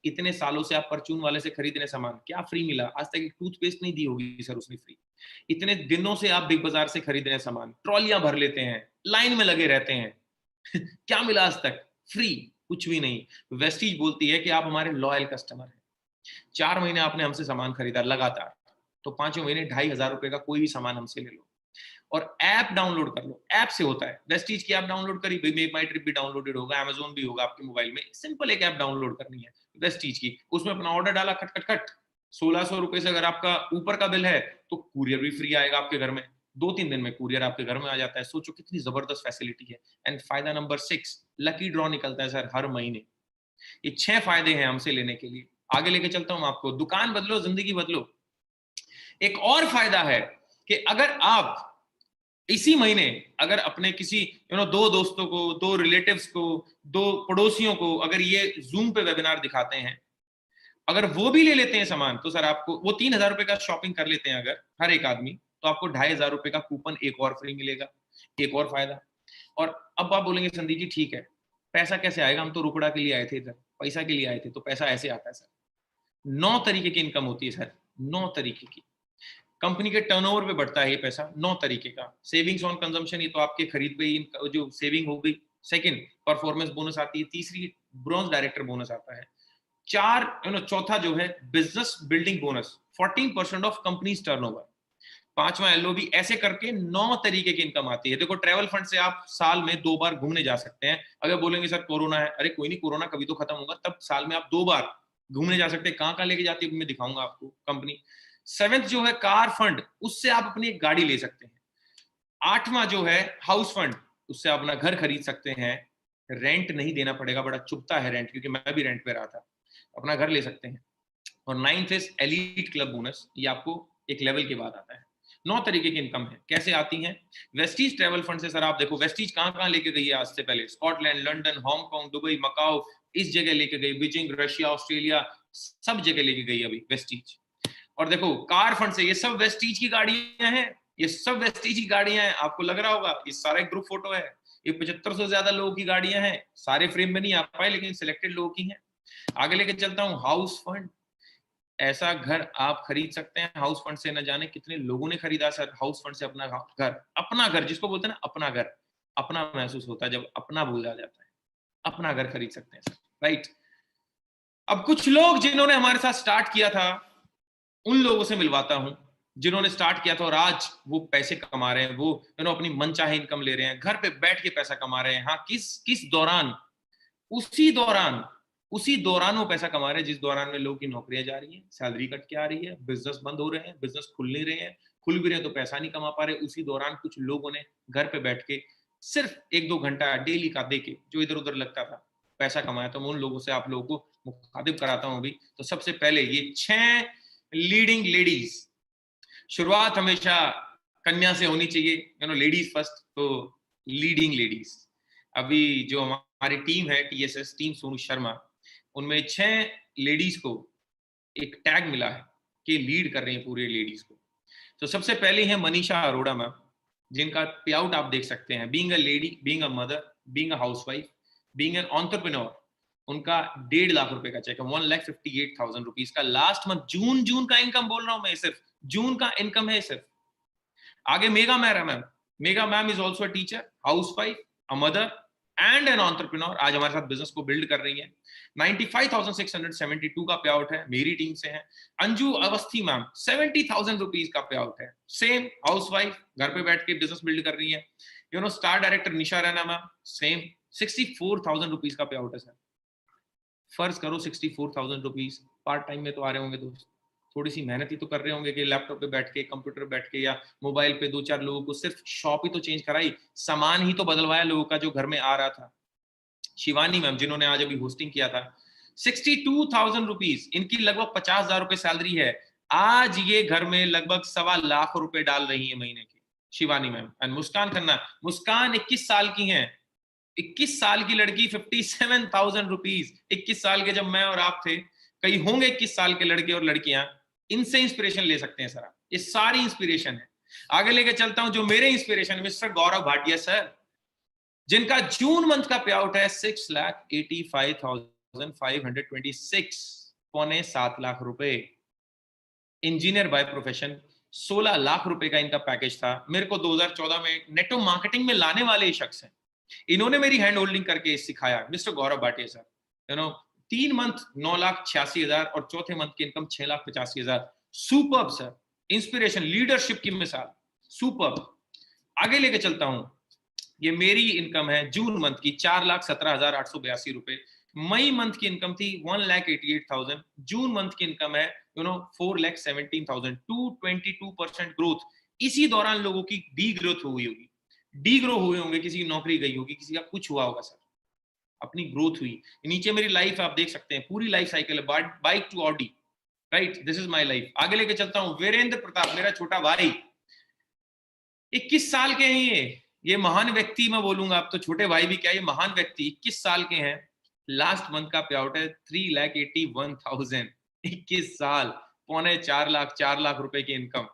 इतने सालों से आप परचून वाले से खरीद रहे सामान, क्या फ्री मिला? आज तक एक टूथपेस्ट नहीं दी होगी सर उसने फ्री। इतने दिनों से आप बिग बाजार से खरीद रहे हैं सामान, ट्रॉलियां भर लेते हैं, लाइन में लगे रहते हैं, क्या मिला आज तक? फ्री, कुछ भी नहीं। वेस्टीज बोलती है कि आप हमारे लॉयल कस्टमर हैं, 4 महीने आपने हमसे सामान खरीदा लगातार, तो 5वें महीने 2500 रुपए का कोई भी सामान हमसे ले लो और ऐप डाउनलोड कर लो। ऐप से होता है, वेस्टीज की ऐप डाउनलोड करी, मेक माई ट्रिप भी डाउनलोडेड होगा, अमेजोन भी होगा आपके मोबाइल में। सिंपल एक ऐप डाउनलोड करनी है वेस्टीज की, उसमें अपना ऑर्डर डाला, खट खट खट, 1600 रुपए से अगर आपका ऊपर का बिल है तो कुरियर भी फ्री आएगा आपके घर में, 2-3 दिन में कुरियर आपके घर में आ जाता है। सोचो कितनी जबरदस्त फैसिलिटी है। एंड फायदा नंबर 6, लकी ड्रॉ निकलता है सर हर महीने। ये 6 फायदे हैं हमसे लेने के लिए। आगे लेके चलता हूं आपको, दुकान बदलो जिंदगी बदलो। एक और फायदा है कि अगर आप इसी महीने अगर अपने किसी 2 दोस्तों को, 2 रिलेटिव्स को, 2 पड़ोसियों को अगर ये जूम पे वेबिनार दिखाते हैं, अगर वो भी ले लेते हैं सामान, तो सर आपको वो 3000 रुपए का शॉपिंग कर लेते हैं अगर हर एक आदमी, तो आपको 2,500 रुपए का कूपन एक और फ्री मिलेगा, एक और फायदा। और अब आप बोलेंगे संदीप जी ठीक है, पैसा कैसे आएगा, हम तो रुपड़ा के लिए आए थे इधर, पैसा के लिए आए थे, तो पैसा ऐसे आता है सर। 9 तरीके की इनकम होती है सर, 9 तरीके की। कंपनी के टर्नओवर पे बढ़ता है ये पैसा, 9 तरीके का। सेविंग्स ऑन कंजम्पशन, ये तो आपके खरीद पे ही जो सेविंग हो गई। सेकंड, परफॉर्मेंस बोनस आती है। तीसरी, ब्रॉन्ज डायरेक्टर बोनस आता है। चौथा जो है business building bonus, 14% of companies turnover. पांचवा एलओबी। ऐसे करके 9 तरीके की इनकम आती है। देखो, ट्रैवल फंड से आप साल में 2 बार घूमने जा सकते हैं। अगर बोलेंगे सर कोरोना है, अरे कोई नहीं, कोरोना कभी तो खत्म होगा, तब साल में आप 2 बार घूमने जा सकते हैं। कहां लेके जाती है मैं दिखाऊंगा आपको कंपनी। 7th जो है कार फंड, उससे आप अपनी एक गाड़ी ले सकते हैं। 8वां जो है हाउस फंड, उससे आप अपना घर खरीद सकते हैं, रेंट नहीं देना पड़ेगा। बड़ा चुभता है रेंट, क्योंकि मैं भी रेंट पे रहा था। अपना घर ले सकते हैं। और 9th is elite club bonus, ये आपको एक लेवल के बाद आता है। 9 तरीके की इनकम है। कैसे आती हैं? वेस्टीज ट्रैवल फंड से सर आप देखो, वेस्टीज कहां लेके गई है आज से पहले? Scotland, London, Hong Kong, Dubai, Macau, इस जगह लेके गई। बीजिंग, रशिया, ऑस्ट्रेलिया, सब जगह लेके गई अभी वेस्टीज। और देखो, कार फंड से, ये सब वेस्टीज की गाड़ियां हैं, ये सब वेस्टीज की गाड़ियां हैं। आपको लग रहा होगा ये सारा एक ग्रुप फोटो है। ये 7500 से ज्यादा लोगों की गाड़ियां हैं। सारे फ्रेम में नहीं आ पाए, लेकिन सिलेक्टेड लोगों की हैं। आगे लेके चलता हूं, हाउस फंड। ऐसा घर आप खरीद सकते हैं हाउस फंड से। न जाने कितने लोगों ने खरीदा सर हाउस फंड से अपना घर। अपना घर जिसको बोलते हैं ना, अपना घर। अपना महसूस होता है जब अपना बोला जाता है। अपना घर खरीद सकते हैं सर, राइट। अब कुछ लोग जिन्होंने हमारे साथ स्टार्ट किया था, उन लोगों से मिलवाता हूं जिन्होंने स्टार्ट किया था और आज वो पैसे कमा रहे हैं। वो अपनी मनचाहे इनकम ले रहे हैं, घर पे बैठ के पैसा कमा रहे हैं। हाँ, किस दौरान? उसी दौरान वो पैसा कमा रहे हैं जिस दौरान में लोगों की नौकरियां जा रही हैं, सैलरी कट के आ रही है, बिजनेस बंद हो रहे हैं, बिजनेस खुल नहीं रहे हैं, खुल भी रहे हैं तो पैसा नहीं कमा पा रहे। उसी दौरान कुछ लोगों ने घर पे बैठ के सिर्फ 1-2 घंटा डेली का देके जो इधर उधर लगता था, पैसा कमाया। तो मैं उन लोगों से आप लोगों को मुखातिब कराता हूं अभी। तो सबसे पहले ये 6 लीडिंग लेडीज। शुरुआत हमेशा कन्या से होनी चाहिए, लेडीज फर्स्ट। तो लीडिंग लेडीज, अभी जो हमारी टीम है टीएसएस टीम सोनू शर्मा, उनमें 6 लेडीज को एक टैग मिला है कि लीड कर रही है पूरे लेडीज को। तो सबसे पहले है मनीषा अरोड़ा मैम, जिनका पे आउट आप देख सकते हैं। Being a lady, being a mother, being a housewife, being an entrepreneur, उनका 1.5 लाख रुपए का चेक है, 1,58,000 रुपीज का लास्ट मंथ। जून का इनकम बोल रहा हूं मैं, सिर्फ जून का इनकम है सिर्फ। आगे mega ma'am, mega ma'am is also a teacher, housewife, a mother and an entrepreneur. आज हमारे साथ बिजनेस को बिल्ड कर रही है। 95,672 का पे आउट है, मेरी टीम से है। अंजू अवस्थी मैम, 70,000 रुपीज का पे आउट है, सेम हाउसवाइफ, घर पे बैठ के बिजनेस बिल्ड कर रही है। स्टार डायरेक्टर निशा रैना मैम, सेम 64,000 रुपीज का पे आउट है सर। फर्ज करो 64,000 रुपीज पार्ट टाइम में तो आ रहे होंगे दोस्त, थोड़ी सी मेहनत ही तो कर रहे होंगे कि लैपटॉप पे बैठ के, कंप्यूटर पे बैठ के, या मोबाइल पे 2-4 लोगों को सिर्फ शॉप ही तो चेंज कराई, सामान ही तो बदलवाया लोगों का जो घर में आ रहा था। शिवानी मैम, जिन्होंने आज अभी होस्टिंग किया था, 62,000 रुपीज, इनकी लगभग 50,000 रुपए सैलरी है। आज ये घर में लगभग 1.25 लाख रुपए डाल रही है महीने के, शिवानी मैम। एंड मुस्कान खन्ना, मुस्कान 21 साल की हैं, 21 साल की लड़की, 57,000 रुपीज। 21 साल के जब मैं और आप थे, कई होंगे 21 साल के लड़के और लड़कियां, इनसे इंस्पिरेशन ले सकते हैं सर आप। ये सारी इंस्पिरेशन है। आगे लेके चलता हूं, जो मेरे इंस्पिरेशन है, मिस्टर गौरव भाटिया सर, जिनका जून मंथ का पे आउट है 6,85,526, 7.25 लाख रुपए। इंजीनियर बाय प्रोफेशन, 16 लाख रुपए का इनका पैकेज था। मेरे को 2014 में नेटो मार्केटिंग में लाने वाले शख्स हैं, इन्होंने मेरी हैंड होल्डिंग करके सिखाया, mister Gaurav Bhatia sir. 3 month 9,86,000 और चौथे मंथ की income 6,85,000। Superb sir, inspiration, leadership की मिसाल, सुपर्ब। आगे लेके चलता हूं, ये मेरी इनकम है जून मंथ की, 4,17,882 रुपए। मई मंथ की इनकम थी 1,88,000। जून मंथ की इनकम है 4,17,000। 222% ग्रोथ। इसी दौरान लोगों की डी ग्रोथ हुई होगी, डी ग्रो हुए होंगे, किसी की नौकरी गई होगी, किसी का कुछ हुआ होगा सर, अपनी ग्रोथ हुई। नीचे मेरी लाइफ आप देख सकते हैं, पूरी लाइफ साइकिल है, bike to Audi, right, this is my life. आगे लेके चलता हूं, वीरेंद्र प्रताप, मेरा छोटा भाई, 21 साल के हैं ये महान व्यक्ति, मैं बोलूंगा अब तो छोटे भाई भी क्या, ये महान व्यक्ति 21 साल के हैं। लास्ट मंथ का पे आउट है 3,81,000। 21 साल, 3.25 लाख, 4 लाख रुपए की इनकम।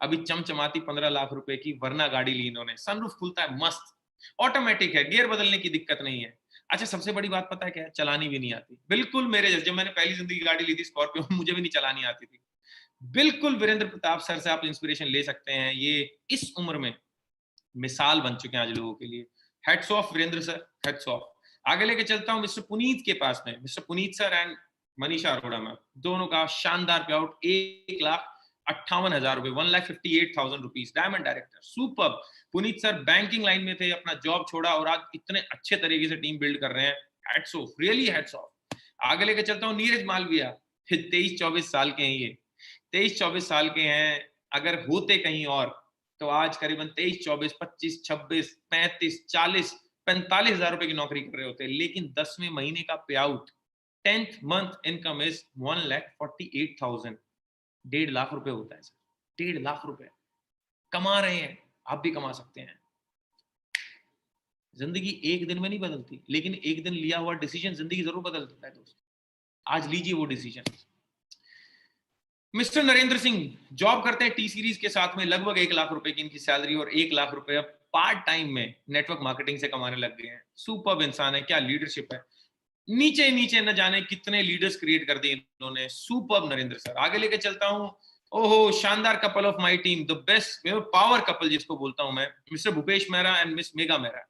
अभी चमचमाती 15 लाख रुपए की वरना गाड़ी ली इन्होंने, सनरूफ खुलता है मस्त, ऑटोमेटिक है, गियर बदलने की दिक्कत नहीं है। अच्छा सबसे बड़ी बात पता है क्या है, चलानी भी नहीं आती, बिल्कुल मेरे जैसे। जब मैंने पहली जिंदगी गाड़ी ली थी स्कॉर्पियो, मुझे भी नहीं चलानी आती थी। बिल्कुल वीरेंद्र प्रताप सर से आप इंस्पिरेशन ले सकते हैं, ये इस उम्र में मिसाल बन चुके हैं आज लोगों के लिए। Hats off Virendra sir, hats off. आगे लेके चलता हूं मिस्टर पुनीत के पास में, mister Puneet sir and Manisha Arora ma'am, दोनों का शानदार पे आउट, 1,58,000 रुपए, 1,58,000 rupees, diamond director, super. Puneet sir banking line में थे, अपना जॉब छोड़ा और आज इतने अच्छे तरीके से टीम बिल्ड कर रहे हैं, heads of, really heads off. आगे लेके चलता हूँ नीरज मालविया, 23-24 साल के हैं ये, 23-24 साल के हैं। अगर होते कहीं और तो आज करीबन 23, 24, 25, 26, 35, 40, 45,000 रुपए की नौकरी कर रहे होते, लेकिन 10वें महीने का pay out, 10th month income is 1,48,000, 1.5 lakh रुपए होता है सर, 1.5 लाख रुपए कमा रहे हैं, आप भी कमा सकते हैं। जिंदगी एक दिन में नहीं बदलती, लेकिन एक दिन लिया हुआ डिसीजन जिंदगी जरूर बदल देता है दोस्त। आज लीजिए वो decision. Mister Narendra Singh job करते हैं टी सीरीज के साथ में, लगभग 1 लाख रुपए की इनकी सैलरी और 1 लाख रुपए अब पार्ट टाइम में नेटवर्क मार्केटिंग से कमाने लग गए हैं। सुपर्ब इंसान है, क्या लीडरशिप है, नीचे नीचे न जाने कितने लीडर्स क्रिएट कर दिए इन्होंने, सुपर्ब नरेंद्र सर। आगे लेके चलता हूं, ओहो शानदार couple of my team, the best power couple जिसको बोलता हूं मैं, mister Bhupesh Mehra and miss mega Mehra.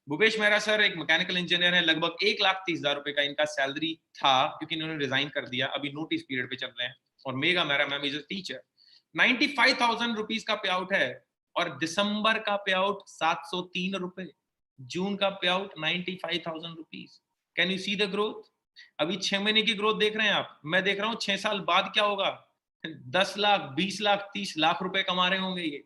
Bhupesh Mehra sir एक मैकेनिकल इंजीनियर है, लगभग 1,30,000 रुपए का इनका सैलरी था, क्योंकि इन्होंने रिजाइन कर दिया, अभी नोटिस पीरियड पे चल रहे हैं। और mega Mehra ma'am is a teacher, 95,000 rupees का पे आउट है, और दिसंबर का पे आउट 703 रुपए, जून का pay out 95,000 rupees. Can you see the growth? अभी 6 महीने की ग्रोथ देख रहे हैं आप, मैं देख रहा हूं 6 साल बाद क्या होगा, 10 लाख, 20 लाख, 30 लाख रुपए कमा रहे होंगे ये।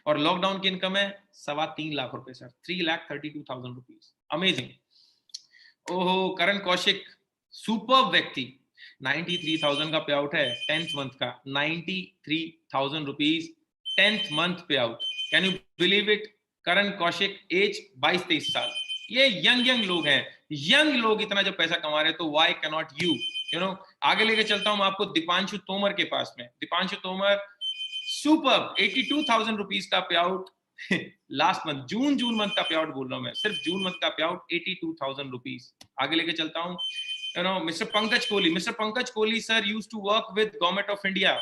और लॉकडाउन की इनकम है 3.25 लाख रुपए सर, 3,32,000 रुपीज, अमेजिंग। ओहो करण कौशिक, सुपर व्यक्ति, 93,000 का पे आउट है 10th मंथ का, 93,000 rupees 10th month pay out. Can you believe it? Karan Kaushik, age 22-23 साल। ये यंग लोग हैं, यंग लोग इतना जब पैसा कमा रहे हैं, तो why can not you, you know. आगे लेके चलता हूं आपको दीपांशु तोमर के पास में, दीपांशु तोमर सुपर, 82,000 रुपीज का pay out last month, June month का पे आउट बोल रहा हूं मैं, सिर्फ जून मंथ का पे आउट 82,000 रुपीज। आगे लेके चलता हूं, you know, mister Pankaj Kohli. Mister Pankaj Kohli sir used to work with government of India,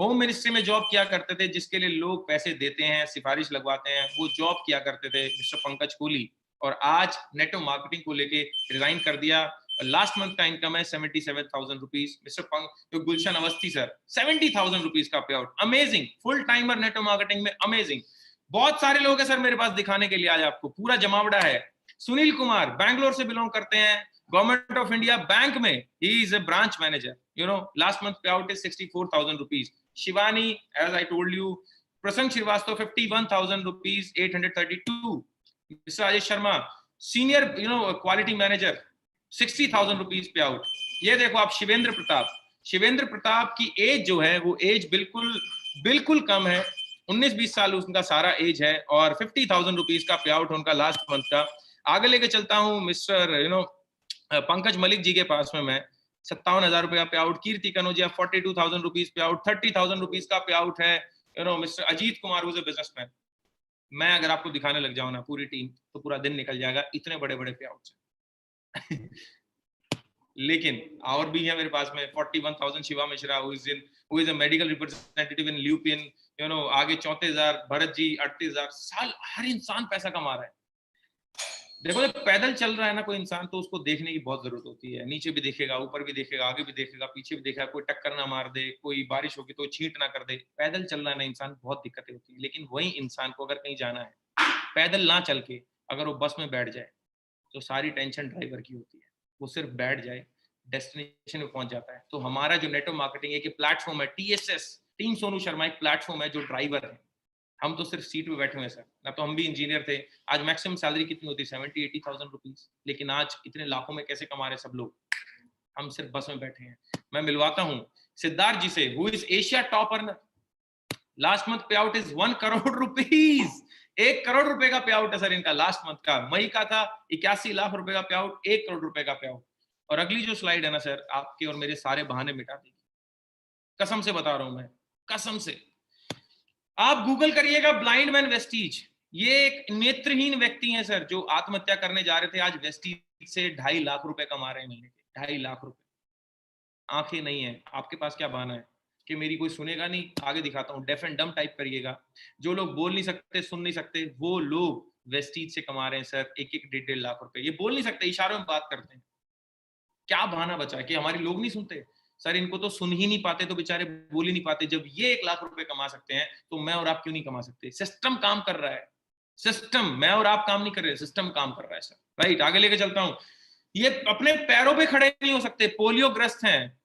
home ministry में जॉब किया करते थे, जिसके लिए लोग पैसे देते हैं, सिफारिश लगवाते हैं, वो जॉब किया करते थे मिस्टर पंकज कोहली। और आज नेटो मार्केटिंग को लेके रिजाइन कर दिया। लास्ट मंथ का इनकम है 77,000 रुपीज। मिस्टर गुलशन अवस्थी सर, 70,000 रुपीज का pay out, amazing, full timer network marketing में, अमेजिंग। बहुत सारे लोग हैं सर मेरे पास दिखाने के लिए, आज आपको पूरा जमावड़ा है। सुनील कुमार बैंगलोर से बिलोंग करते हैं, गवर्नमेंट ऑफ इंडिया बैंक में he is a branch manager, you know, last month pay out is 64,000 rupees. Shivani, as I told you, Prasanna Srivastava, 51,000 rupees, 832। Mister Rajesh Sharma, senior, you know, quality manager, 60,000 rupees pay out. ये देखो आप शिवेंद्र प्रताप, शिवेंद्र प्रताप की as जो है वो as बिल्कुल कम है, 19-20 साल उनका सारा एज है, और 50,000 रुपीज का पे आउट उनका लास्ट मंथ का। आगे लेके चलता हूं mister, you know, Pankaj Malik ji के पास में मैं, 57,000 रुपए का pay out. Kirti Kanaujia, 42,000 rupees pay out, 30,000 rupees का पे आउट है। You know, mister Ajit Kumar who's a businessman. मैं अगर आपको दिखाने लग जाऊं ना पूरी टीम, तो पूरा दिन निकल जाएगा, इतने बड़े बड़े पे आउट है लेकिन और भी है मेरे पास में, 41,000 Shiva Mishra, who is a medical representative in lupin, you know. आगे 34,000 भरत जी, 38,000। साल हर इंसान पैसा कमा रहा है। देखो जब पैदल चल रहा है ना कोई इंसान, तो उसको देखने की बहुत जरूरत होती है, नीचे भी देखेगा, ऊपर भी देखेगा, आगे भी देखेगा, पीछे भी देखेगा, कोई टक्कर ना मार दे, कोई बारिश होगी तो छींट ना कर दे। पैदल चल रहा है ना इंसान, बहुत दिक्कतें होती है। लेकिन वही इंसान को अगर कहीं जाना है, पैदल ना चल के अगर वो बस में बैठ जाए, तो सारी टेंशन ड्राइवर की होती है, वो सिर्फ बैठ जाए, डेस्टिनेशन में पहुंच जाता है। तो हमारा जो नेटवर्क मार्केटिंग एक प्लेटफॉर्म है, TSS, टीम सोनू शर्मा, एक प्लेटफॉर्म है जो ड्राइवर है। हम तो सिर्फ सीट पे बैठे हुए हैं सर, ना तो हम भी इंजीनियर थे। आज मैक्सिमम सैलरी कितनी होती है, 70-80,000 रुपीज, लेकिन आज इतने लाखों में कैसे कमा रहे सब लोग, हम सिर्फ बस में बैठे हैं। मैं मिलवाता हूँ सिद्धार्थ जी से, who is Asia top earner, last month pay out is 1 crore rupees, 1 crore रुपए का पे आउट है सर इनका लास्ट मंथ का। मई का था 81 लाख रुपए का पे आउट, 1 करोड़ रुपए का पे आउट। और अगली जो स्लाइड है ना सर, आपके और मेरे सारे बहाने मिटा देगी, कसम से बता रहा हूं मैं, कसम से। आप गूगल करिएगा ब्लाइंड मैन वेस्टीज, ये एक नेत्रहीन व्यक्ति हैं सर जो आत्महत्या करने जा रहे थे, आज वेस्टीज से 2.5 लाख रुपए कमा रहे हैं महीने के, 2.5 लाख रुपए। आंखें नहीं है, आपके पास क्या बहाना है कि मेरी कोई सुनेगा नहीं? आगे दिखाता हूँ, डेफ एंड डम टाइप करिएगा, जो लोग बोल नहीं सकते, सुन नहीं सकते, वो लोग वेस्टीज से कमा रहे हैं सर 1-1 1.5 लाख रुपए। ये बोल नहीं सकते, इशारों में बात करते हैं। क्या बहाना बचा है कि हमारे लोग नहीं सुनते? सर इनको तो सुन ही नहीं पाते तो बेचारे बोल ही नहीं पाते। जब ये 1 लाख रुपए कमा सकते हैं तो मैं और आप क्यों नहीं कमा सकते? सिस्टम काम कर रहा है, सिस्टम, मैं और आप काम नहीं कर रहे, सिस्टम काम कर रहा है सर। राइट, आगे लेके चलता हूं। ये अपने पैरों पे खड़े नहीं हो सकते, पोलियो ग्रस्त हैं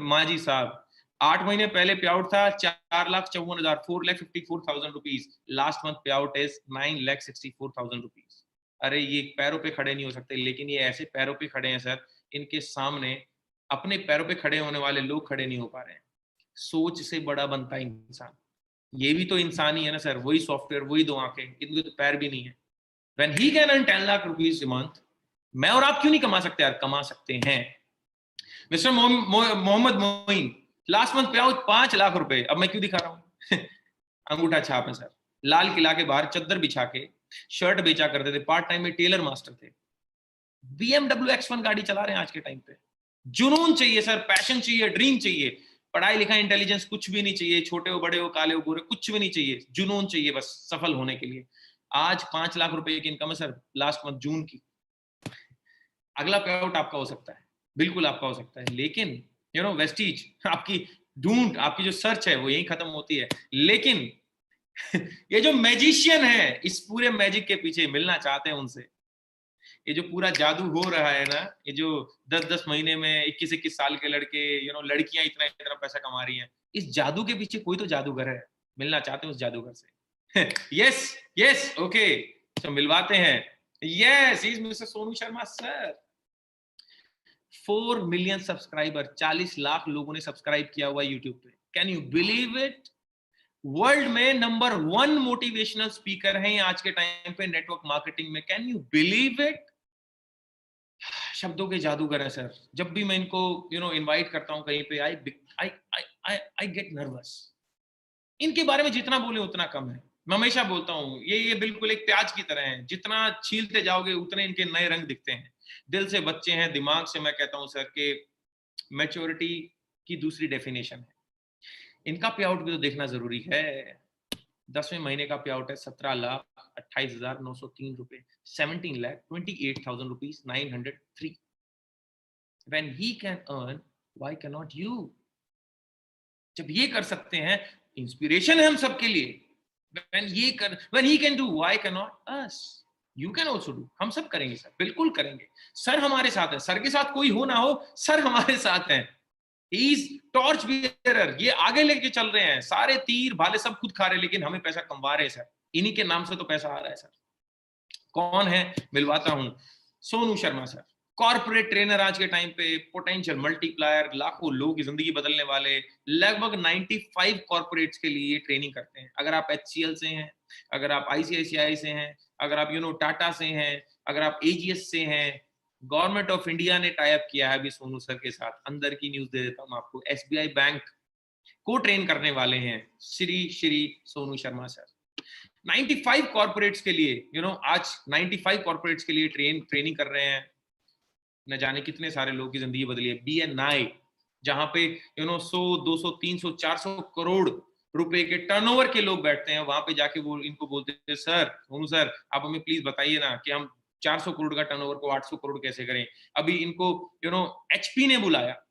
माँ जी साहब। 8 महीने पहले पे आउट था 4,54,000, 4,54,000 rupees. Last month pay out is 9,64,000 rupees. अरे ये पैरों पे खड़े नहीं हो सकते, लेकिन ये ऐसे पैरों पे खड़े हैं सर, इनके सामने अपने पैरों पे खड़े होने वाले लोग खड़े नहीं हो पा रहे हैं। सोच से बड़ा बनता है इंसान। ये भी तो इंसान ही है ना सर, वही सॉफ्टवेयर, वही दो आंखें, इनके तो पैर भी नहीं है। When he can earn 10 lakh rupees a month, मैं और आप क्यों नहीं कमा सकते यार? कमा सकते हैं। Mister Mohammad Moin, last month pay out 5 lakh रुपए। अब मैं क्यों दिखा रहा हूं? अंगूठा छाप है सर। लाल किला के बाहर चद्दर बिछा के शर्ट बेचा करते थे, पार्ट टाइम में टेलर मास्टर थे। BMW X1 गाड़ी चला रहे हैं आज के टाइम पे। जुनून चाहिए सर, पैशन चाहिए, ड्रीम चाहिए। पढ़ाई लिखाई इंटेलिजेंस कुछ भी नहीं चाहिए, छोटे हो बड़े हो काले हो गोरे कुछ भी नहीं चाहिए, जुनून चाहिए बस सफल होने के लिए। आज 5 लाख रुपए की इनकम है सर लास्ट मंथ जून की। अगला पे आउट आपका हो सकता है, बिल्कुल आपका हो सकता है, लेकिन वेस्टीज आपकी ढूंढ, आपकी जो सर्च है वो यही खत्म होती है। लेकिन ये जो मैजिशियन है इस पूरे मैजिक के पीछे, मिलना चाहते हैं उनसे। ये जो पूरा जादू हो रहा है ना, ये जो 10-10 महीने में 21-21 साल के लड़के, लड़कियां इतना इतना पैसा कमा रही हैं, इस जादू के पीछे कोई तो जादूगर है। मिलना चाहते हैं उस जादूगर से? यस यस, ओके, तो मिलवाते हैं। Yes, is mister Sonu Sharma sir. 4 million subscriber, 40 lakh लोगों ने सब्सक्राइब किया हुआ यूट्यूब पे। Can you believe it? World में नंबर 1 मोटिवेशनल स्पीकर हैं आज के टाइम पे नेटवर्क मार्केटिंग में। Can you believe it? शब्दों के जादूगर है सर। जब भी मैं इनको इनवाइट करता हूं कहीं पे, आई आई आई आई गेट नर्वस। इनके बारे में जितना बोले उतना कम है। मैं हमेशा बोलता हूँ ये बिल्कुल एक प्याज की तरह है, जितना छीलते जाओगे उतने इनके नए रंग दिखते हैं। दिल से बच्चे हैं, दिमाग से मैं कहता हूँ सर के मैच्योरिटी की दूसरी डेफिनेशन है। इनका पे आउट भी तो देखना जरूरी है। 10वें महीने का पे आउट है 17,28,903 रुपए, 17,28,000 rupees 903। When he can earn, why cannot you? जब ये कर सकते हैं, इंस्पिरेशन है हम सबके लिए। when he can do, why cannot us? You can also do। हम सब करेंगे सर, बिल्कुल करेंगे। सर हमारे साथ है, सर के साथ कोई हो ना हो, सर हमारे साथ हैं। He is torch bearer, ये आगे लेके चल रहे हैं, सारे तीर भाले सब खुद खा रहे हैं, लेकिन हमें पैसा कमवा रहे हैं सर। इन्हीं के नाम से तो पैसा आ रहा है सर। कौन है? मिलवाता हूं, Sonu Sharma sir. Corporate trainer आज के टाइम पे, पोटेंशियल मल्टीप्लायर, लाखों लोगों की जिंदगी बदलने वाले। लगभग 95 कॉर्पोरेट्स के लिए ट्रेनिंग करते हैं। अगर आप HCL से हैं, अगर आप ICICI से हैं, अगर आप टाटा से हैं, अगर आप AGS से हैं, गवर्नमेंट ऑफ इंडिया ने टाई अप किया है अभी सोनू सर के साथ। अंदर की न्यूज दे देता हूं आपको, SBI बैंक को ट्रेन करने वाले हैं श्री श्री सोनू शर्मा सर। 95 कॉर्पोरेट्स के लिए आज 95 कॉर्पोरेट्स के लिए ट्रेनिंग कर रहे हैं। न जाने कितने सारे लोगों की जिंदगी बदली है। BNI, जहां पे 100, 200, 300, 400 करोड़ रुपए के टर्नओवर के लोग बैठते हैं, वहां पे जाके वो इनको बोलते हैं, सर सोनू सर आप हमें प्लीज बताइए ना कि हम 400 करोड़ का टर्नओवर को 800 करोड़ कैसे करें। अभी इनको HP ने बुलाया,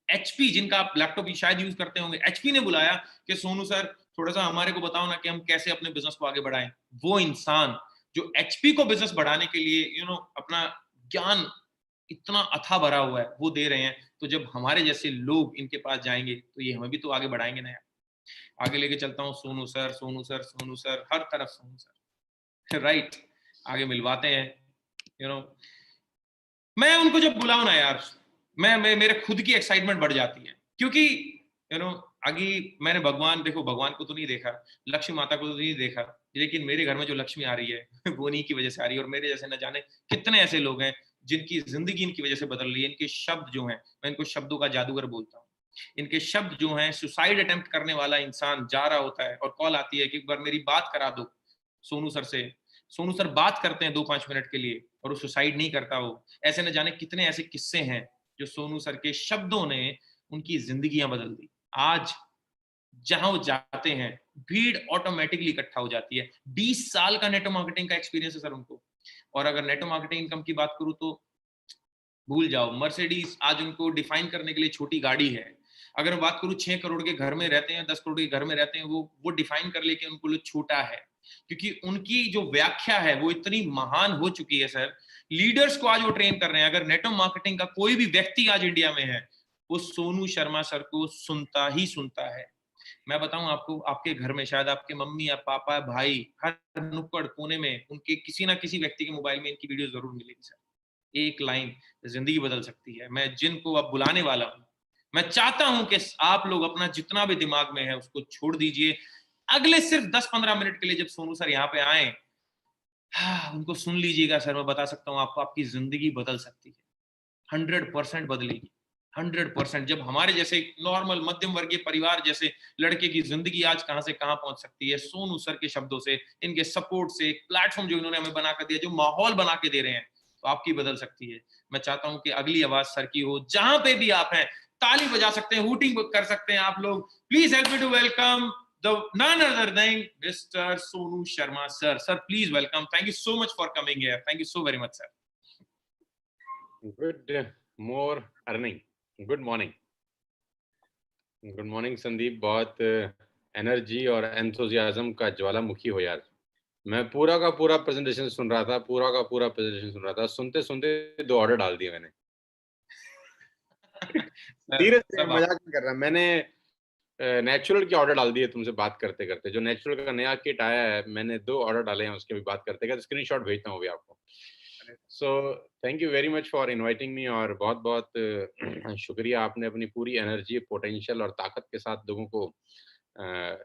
HP जिनका आप लैपटॉप शायद यूज करते होंगे, HP ने बुलाया कि सोनू सर थोड़ा सा हमारे को बताओ ना कि हम कैसे अपने बिजनेस को आगे बढ़ाएं। वो इंसान जो HP को बिजनेस बढ़ाने के लिए अपना ज्ञान इतना अथा भरा हुआ है वो दे रहे हैं, तो जब हमारे जैसे लोग इनके पास जाएंगे तो ये हमें भी तो आगे बढ़ाएंगे ना यार। आगे लेके चलता हूँ, Sonu sir Sonu sir Sonu sir, हर तरफ सोनू सर। राइट, आगे मिलवाते हैं। मैं उनको जब बुलाऊं ना यार, मैं मेरे खुद की एक्साइटमेंट बढ़ जाती है, क्योंकि आगे मैंने देखो भगवान को तो नहीं देखा, लक्ष्मी माता को तो नहीं देखा, लेकिन मेरे घर में जो लक्ष्मी आ रही है वो नहीं की वजह से आ रही है। और मेरे जैसे न जाने कितने ऐसे लोग हैं जिनकी जिंदगी इनकी वजह से बदल रही है। इनके शब्द जो हैं, मैं इनको शब्दों का जादूगर बोलता हूँ। इनके शब्द जो हैं, सुसाइड अटेम्प्ट करने वाला इंसान जा रहा होता है और कॉल आती है कि एक बार मेरी बात करा दो सोनू सर से। सोनू सर बात करते हैं 2-5 मिनट के लिए और वो सुसाइड नहीं करता। वो ऐसे न जाने कितने ऐसे किस्से हैं जो सोनू सर के शब्दों ने उनकी जिंदगियां बदल दी। आज जहां वो जाते हैं, भीड़ ऑटोमेटिकली इकट्ठा हो जाती है। 20 साल का नेटवर्क मार्केटिंग का एक्सपीरियंस है सर उनको। और अगर नेटवर्क मार्केटिंग इनकम की बात करूं तो भूल जाओ, मर्सिडीज आज उनको डिफाइन करने के लिए छोटी गाड़ी है। अगर मैं बात करूं 6 करोड़ के घर में रहते हैं, 10 करोड़ के घर में रहते हैं, वो डिफाइन कर ले कि उनको लिए छोटा है, क्योंकि उनकी जो व्याख्या है वो इतनी महान हो चुकी है सर। लीडर्स को आज वो ट्रेन कर रहे हैं। अगर नेटवर्क मार्केटिंग का कोई भी व्यक्ति आज इंडिया में है, वो सोनू शर्मा सर को सुनता ही सुनता है। मैं बताऊं आपको, आपके घर में शायद आपके मम्मी या पापा भाई, हर नुक्कड़ कोने में उनके किसी ना किसी व्यक्ति के मोबाइल में इनकी वीडियो जरूर मिलेगी सर। एक लाइन जिंदगी बदल सकती है। मैं जिनको अब बुलाने वाला हूं, मैं चाहता हूं कि आप लोग अपना जितना भी दिमाग में है उसको छोड़ दीजिए। अगले सिर्फ 10-15 मिनट के लिए जब सोनू सर यहाँ पे आए, उनको सुन लीजिएगा सर। मैं बता सकता हूँ आपको, आपकी जिंदगी बदल सकती है, 100% बदलेगी, 100%। जब हमारे जैसे नॉर्मल मध्यम वर्गीय परिवार जैसे लड़के की जिंदगी आज कहां से कहां पहुंच सकती है, सोनू सर के शब्दों से, इनके सपोर्ट से, एक प्लेटफॉर्म जो इन्होंने हमें बना कर दिया, जो माहौल बना के दे रहे हैं, तो आपकी बदल सकती है। मैं चाहता हूं कि अगली आवाज सर की हो, जहां पे भी आप हैं ताली बजा सकते हैं, हूटिंग कर सकते हैं आप लोग। Please help me to welcome the none other than Mr. Sonu Sharma sir. Sir, please welcome. Thank you so much for coming here. Thank you so very much, sir. Good more earning. Good morning. Good morning Sandeep. बहुत energy और enthusiasm का ज्वालामुखी हो यार। मैं पूरा का पूरा presentation सुन रहा था, सुनते सुनते 2 ऑर्डर डाल दिए मैंने। धीरे से मजाक नहीं कर रहा, मैंने नेचुरल के ऑर्डर डाल दिए तुमसे बात करते करते। जो नेचुरल का नया किट आया है, मैंने 2 ऑर्डर डाले हैं उसके भी बात करते करते। स्क्रीनशॉट भेजता हूँ अभी आपको। So thank you very much for inviting me, और बहुत बहुत शुक्रिया। आपने अपनी पूरी एनर्जी, पोटेंशियल और ताकत के साथ लोगों को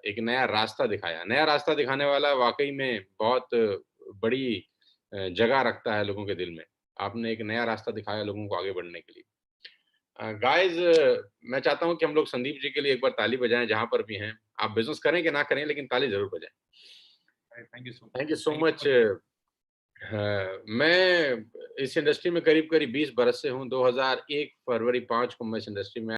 एक नया रास्ता दिखाया। नया रास्ता दिखाने वाला वाकई में बहुत बड़ी जगह रखता है लोगों के दिल में। आपने एक नया रास्ता दिखाया लोगों को आगे बढ़ने के लिए। गाइज, मैं चाहता हूं कि हम लोग संदीप जी के लिए एक बार ताली बजाएं जहां पर भी हैं। आप बिजनेस करें कि ना करें, लेकिन ताली जरूर बजाएं। Thank you so much. मैं इस इंडस्ट्री में करीब 20 बरस से हूं। 2001 फरवरी 5 को मैं इस इंडस्ट्री में